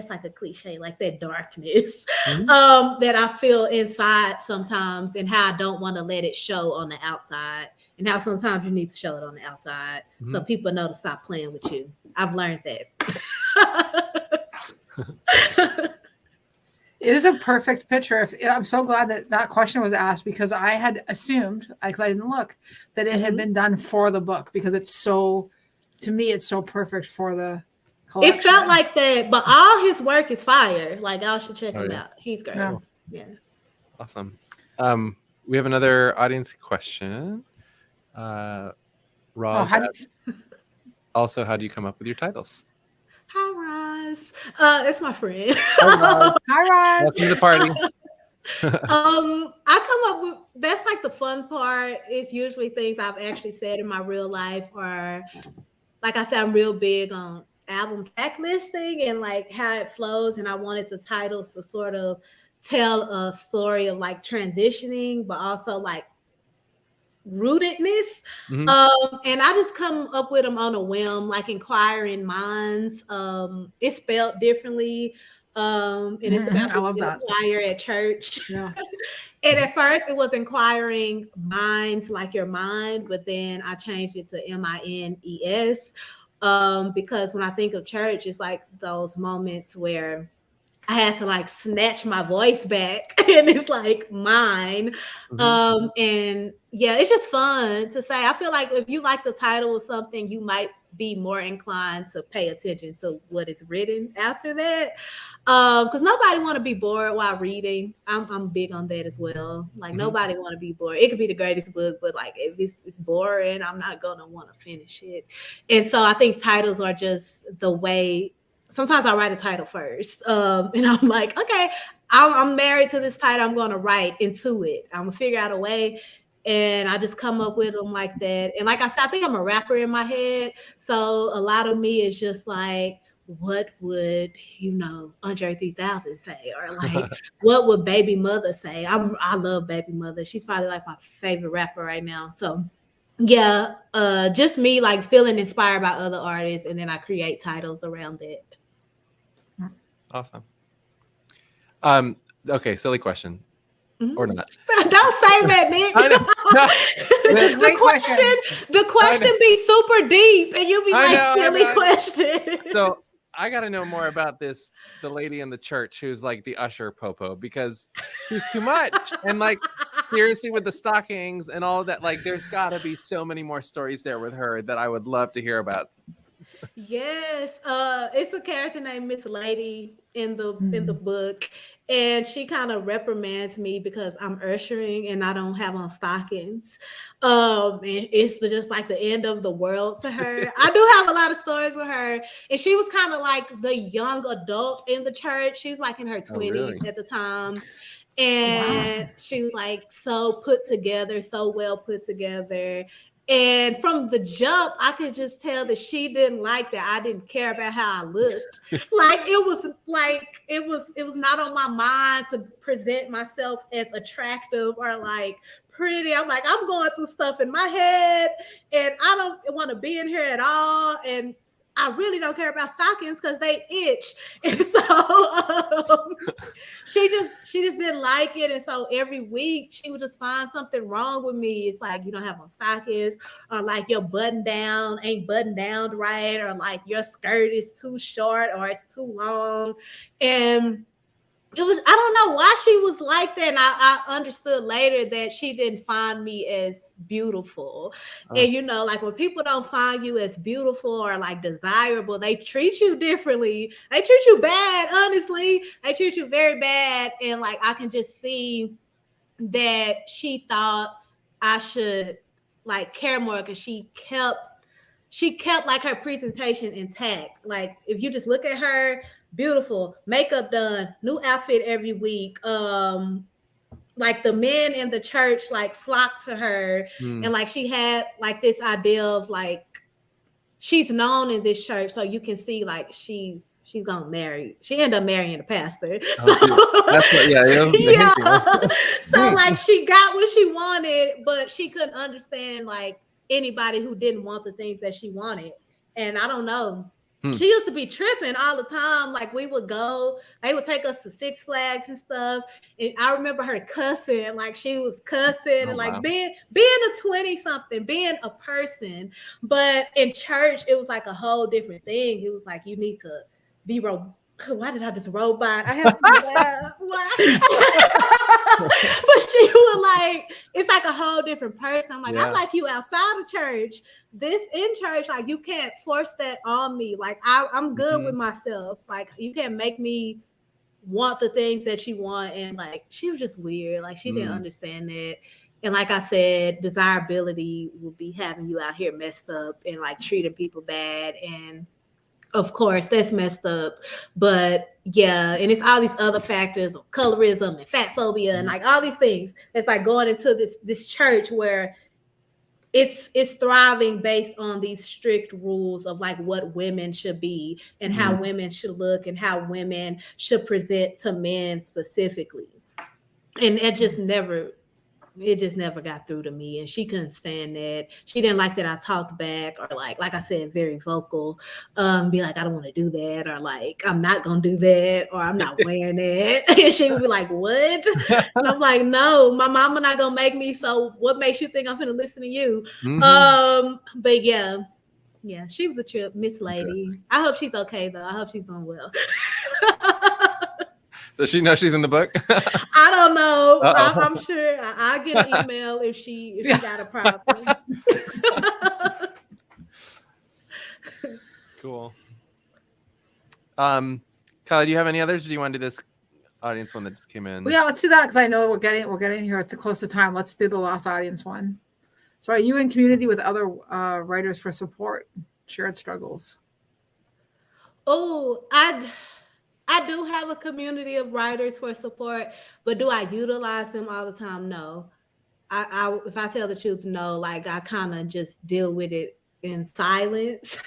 like a cliche, like that darkness that I feel inside sometimes, and how I don't want to let it show on the outside, and how sometimes you need to show it on the outside so people know to stop playing with you. I've learned that. It is a perfect picture. I'm so glad that question was asked, because I had assumed, because I didn't look, that it had been done for the book, because it's so, to me, it's so perfect for the collection. It felt like that, but all his work is fire. Like, y'all should check him out. He's great. Yeah. Awesome. We have another audience question. Roz, also, how do you come up with your titles? Hi, Roz. It's my friend. Hi, Roz. Welcome to the party. I come up with, that's like the fun part. It's usually things I've actually said in my real life, or like I said, I'm real big on album track listing and like how it flows, and I wanted the titles to sort of tell a story of like transitioning, but also like rootedness. And I just come up with them on a whim, like Inquiring Minds. It's spelled differently, and it's about the choir at church. And at first it was Inquiring Minds, like your mind, but then I changed it to MINES, because when I think of church, it's like those moments where I had to like snatch my voice back, and it's like mine. And yeah, it's just fun to say. I feel like if you like the title of something, you might be more inclined to pay attention to what is written after that. Because nobody want to be bored while reading. I'm big on that as well. Like nobody want to be bored. It could be the greatest book, but like if it's boring, I'm not gonna want to finish it. And so I think titles are just the way. Sometimes I write a title first, and I'm like, okay, I'm married to this title. I'm going to write into it. I'm going to figure out a way, and I just come up with them like that. And like I said, I think I'm a rapper in my head, so a lot of me is just like, what would, Andre 3000 say? Or like, what would Baby Mother say? I love Baby Mother. She's probably like my favorite rapper right now. So yeah, just me like feeling inspired by other artists, and then I create titles around it. Awesome. Okay, silly question. Or not. Don't say that, Nick. I know. It's a great question. The question be super deep, and you be like, silly question. So I got to know more about the lady in the church who's like the usher popo, because she's too much. And like, conspiracy with the stockings and all of that. Like, there's got to be so many more stories there with her that I would love to hear about. Yes, it's a character named Miss Lady in the book, and she kind of reprimands me because I'm ushering and I don't have on stockings. And it's just like the end of the world to her. I do have a lot of stories with her, and she was kind of like the young adult in the church. She was like in her 20s really? at the time. And she was like so put together, so well put together. And from the jump, I could just tell that she didn't like that I didn't care about how I looked. It was not on my mind to present myself as attractive or like pretty. I'm like, I'm going through stuff in my head and I don't want to be in here at all. And I really don't care about stockings because they itch. And so she just didn't like it. And so every week she would just find something wrong with me. It's like, you don't have on stockings, or like your button down ain't buttoned down right, or like your skirt is too short or it's too long. And I don't know why she was like that. And I understood later that she didn't find me as beautiful. And like when people don't find you as beautiful or like desirable, they treat you differently. They treat you bad, honestly. They treat you very bad. And like I can just see that she thought I should like care more because she kept like her presentation intact. Like if you just look at her, beautiful, makeup done, new outfit every week. Like the men in the church like flocked to her, and like she had like this idea of like she's known in this church, so you can see like she's gonna marry. She ended up marrying the pastor. So like she got what she wanted, but she couldn't understand like anybody who didn't want the things that she wanted. And I don't know. She used to be tripping all the time. Like they would take us to Six Flags and stuff. And I remember her cussing, like she was cussing and like being a 20-something, being a person. But in church, it was like a whole different thing. It was like, you need to be why did I just robot? I have to laugh. But she was like, it's like a whole different person. I'm like, I like you outside of church. This in church, like you can't force that on me. Like I'm good with myself. Like you can't make me want the things that you want. And like she was just weird. Like she didn't understand that. And like I said, desirability will be having you out here messed up and like treating people bad. And of course, that's messed up. But yeah, and it's all these other factors of colorism and fat phobia and like all these things. It's like going into this church where it's thriving based on these strict rules of like what women should be and how women should look and how women should present to men specifically. And it just never got through to me. And she couldn't stand that. She didn't like that I talked back or like I said, very vocal, be like, I don't want to do that, or like, I'm not going to do that, or I'm not wearing it. And she would be like, what? And I'm like, no, my mama not going to make me. So what makes you think I'm going to listen to you? But yeah, she was a trip, Miss Lady. I hope she's okay though. I hope she's doing well. Does she know she's in the book? I don't know. I'm sure I'll get an email if she got a problem. Cool. Kyle, do you have any others, or do you want to do this audience one that just came in? Well, yeah, let's do that because I know we're getting here to close to time. Let's do the last audience one. So, are you in community with other writers for support, shared struggles? Oh, I do have a community of writers for support, but do I utilize them all the time? No. I if I tell the truth, no. Like I kind of just deal with it in silence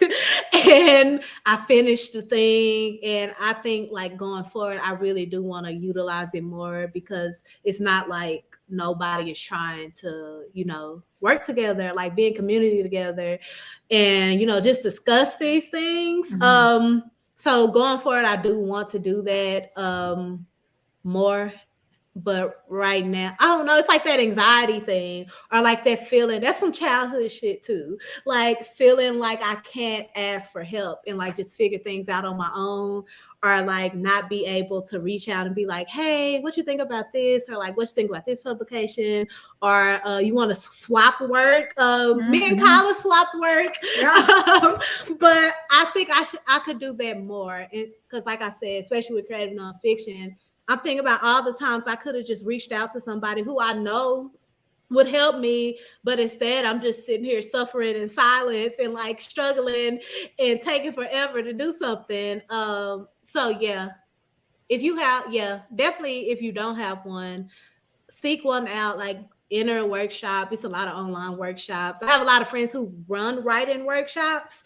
and I finished the thing. And I think like going forward, I really do want to utilize it more because it's not like nobody is trying to, work together, like be in community together and, just discuss these things. So going forward, I do want to do that more. But right now, I don't know. It's like that anxiety thing or like that feeling. That's some childhood shit too. Like feeling like I can't ask for help and like just figure things out on my own. or like not be able to reach out and be like, hey, what you think about this? Or like, what you think about this publication? Or you want to swap work? Me and Kyla swapped work. Yeah. But I think I could do that more. Because like I said, especially with creative nonfiction, I'm thinking about all the times I could have just reached out to somebody who I know would help me, but instead I'm just sitting here suffering in silence and like struggling and taking forever to do something. So yeah, if you have, definitely if you don't have one, seek one out, like enter a workshop. It's a lot of online workshops. I have a lot of friends who run writing workshops.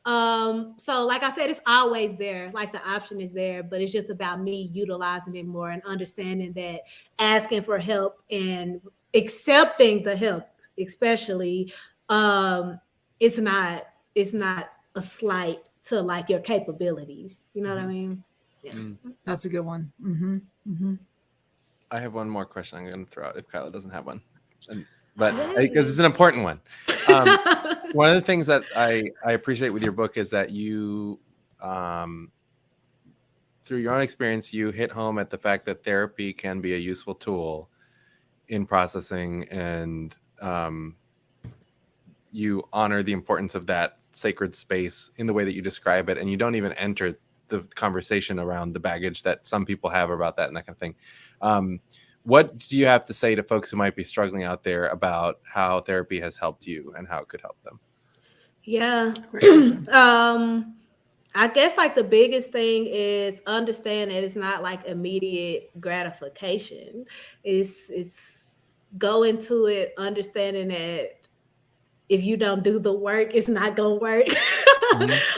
So like I said, it's always there, like the option is there, but it's just about me utilizing it more and understanding that asking for help and accepting the help, especially, it's not a slight to like your capabilities. You know what I mean? Yeah. That's a good one. I have one more question I'm going to throw out if Kyla doesn't have one, but because it's an important one. One of the things that I appreciate with your book is that you, through your own experience, you hit home at the fact that therapy can be a useful tool in processing, and you honor the importance of that sacred space in the way that you describe it, and you don't even enter the conversation around the baggage that some people have about that and that kind of thing. What do you have to say to folks who might be struggling out there about how therapy has helped you and how it could help them? Yeah. I guess like the biggest thing is understand that it's not like immediate gratification. It's go into it understanding that if you don't do the work, it's not gonna work.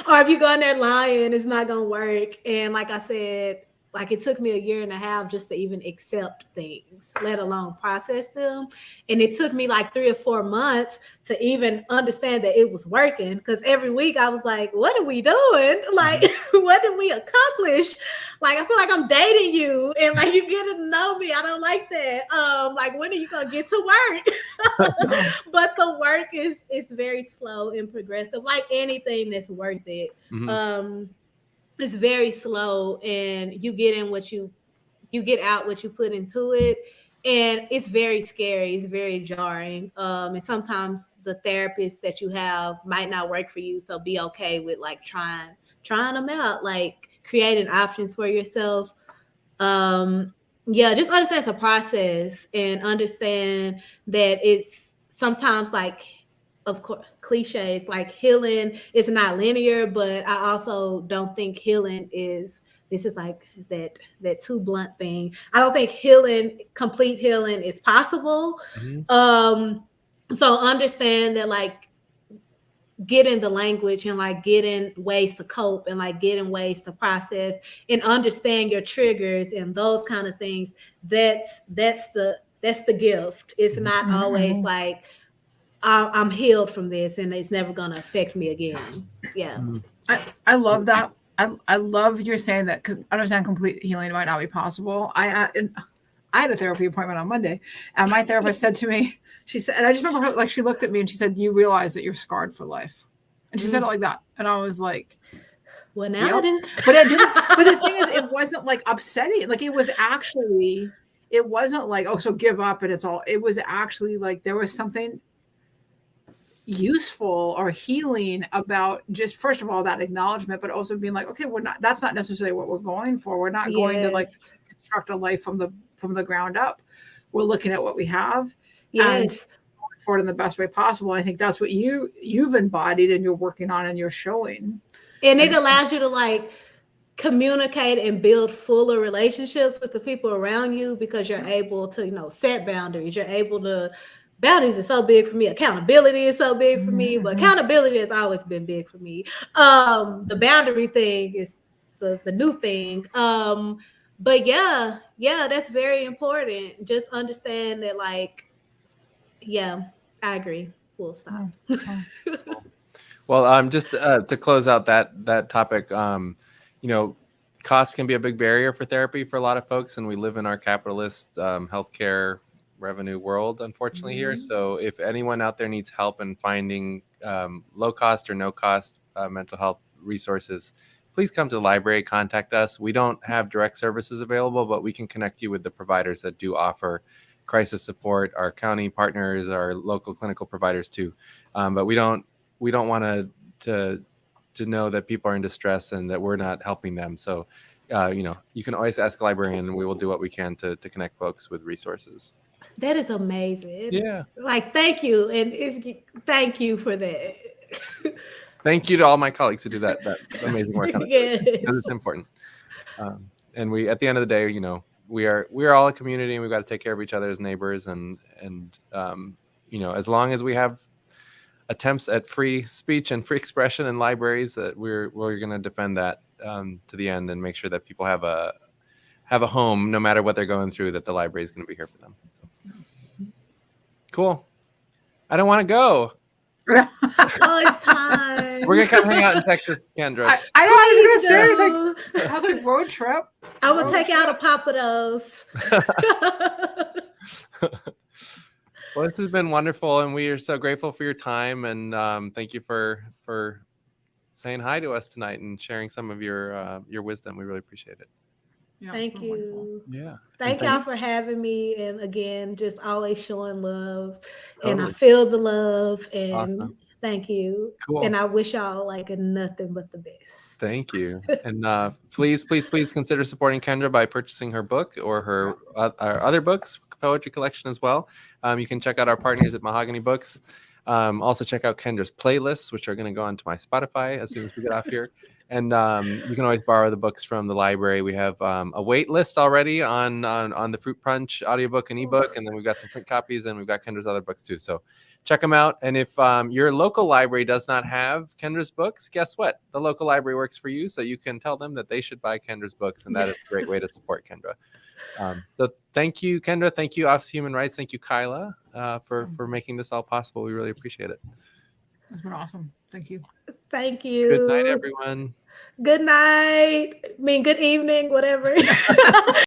Or if you go in there lying, it's not gonna work. And like I said, like it took me 1.5 years just to even accept things, let alone process them. And it took me like 3 or 4 months to even understand that it was working. Because every week I was like, what are we doing? Like, what did we accomplish? Like, I feel like I'm dating you and like you getting to know me. I don't like that. Like, when are you gonna get to work? But the work is very slow and progressive, like anything that's worth it. It's very slow, and you get in what you get out what you put into it, and it's very scary. It's very jarring. And sometimes the therapist that you have might not work for you, so be okay with like trying them out, like creating options for yourself. Just understand it's a process, and understand that it's sometimes like, of course, cliches like healing is not linear, but I also don't think healing is, this is like that too blunt thing. I don't think complete healing is possible. So understand that like getting the language and like getting ways to cope and like getting ways to process and understand your triggers and those kind of things. That's the gift. It's not always like I'm healed from this and it's never going to affect me again. Yeah. I love that. I love you're saying that. I understand complete healing might not be possible. I had a therapy appointment on Monday, and my therapist said to me, she said, and I just remember her, like, she looked at me and she said, "You realize that you're scarred for life," and she said it like that, and I was like, "Well, now it is." But I didn't. But the thing is, it wasn't like upsetting. Like it was actually, it wasn't like, oh, so give up and it's all. It was actually like there was something useful or healing about just, first of all, that acknowledgement, but also being like, okay, that's not necessarily what we're going for. We're not going to like construct a life from the ground up. We're looking at what we have and going forward in the best way possible. I think that's what you've embodied and you're working on and you're showing. And it allows you to like communicate and build fuller relationships with the people around you, because you're able to, set boundaries. You're able to, boundaries is so big for me. Accountability is so big for me, but accountability has always been big for me. The boundary thing is the new thing. But yeah, that's very important. Just understand that, like, I agree. Full stop. Well, just to close out that topic, cost can be a big barrier for therapy for a lot of folks, and we live in our capitalist healthcare revenue world, unfortunately, here. So if anyone out there needs help in finding low cost or no cost mental health resources, please come to the library, contact us. We don't have direct services available, but we can connect you with the providers that do offer crisis support, our county partners, our local clinical providers too. But we don't want to know that people are in distress and that we're not helping them. So, you can always ask a librarian, and we will do what we can to connect folks with resources. That is amazing. Yeah. Like, thank you. And thank you for that. Thank you to all my colleagues who do that amazing work on it. Yes. Because it's important. And we, at the end of the day, we are all a community, and we've got to take care of each other as neighbors. And as long as we have attempts at free speech and free expression in libraries, that we're going to defend that to the end and make sure that people have a home, no matter what they're going through, that the library is going to be here for them. So. Cool. I don't want to go. Oh, it's time. We're going to come hang out in Texas, Kendra. I know, I was going to say, how's a road trip? I would take out a Papados. Well, this has been wonderful, and we are so grateful for your time. And thank you for saying hi to us tonight and sharing some of your wisdom. We really appreciate it. Yeah, Thank you. Yeah. Thank y'all for having me. And again, just always showing love. Totally. And I feel the love. And Awesome. Thank you. Cool. And I wish y'all like nothing but the best. Thank you. And please consider supporting Kendra by purchasing her book or her other books, poetry collection as well. You can check out our partners at Mahogany Books. Also check out Kendra's playlists, which are going to go onto my Spotify as soon as we get off here. And you can always borrow the books from the library. We have a wait list already on the Fruit Punch audiobook and ebook, and then we've got some print copies, and we've got Kendra's other books too. So check them out. And if your local library does not have Kendra's books, guess what? The local library works for you, so you can tell them that they should buy Kendra's books, and that is a great way to support Kendra. So thank you, Kendra. Thank you, Office of Human Rights. Thank you, Kyla, for making this all possible. We really appreciate it. It's been awesome. Thank you. Thank you. Good night, everyone. Good night. I mean, good evening, whatever.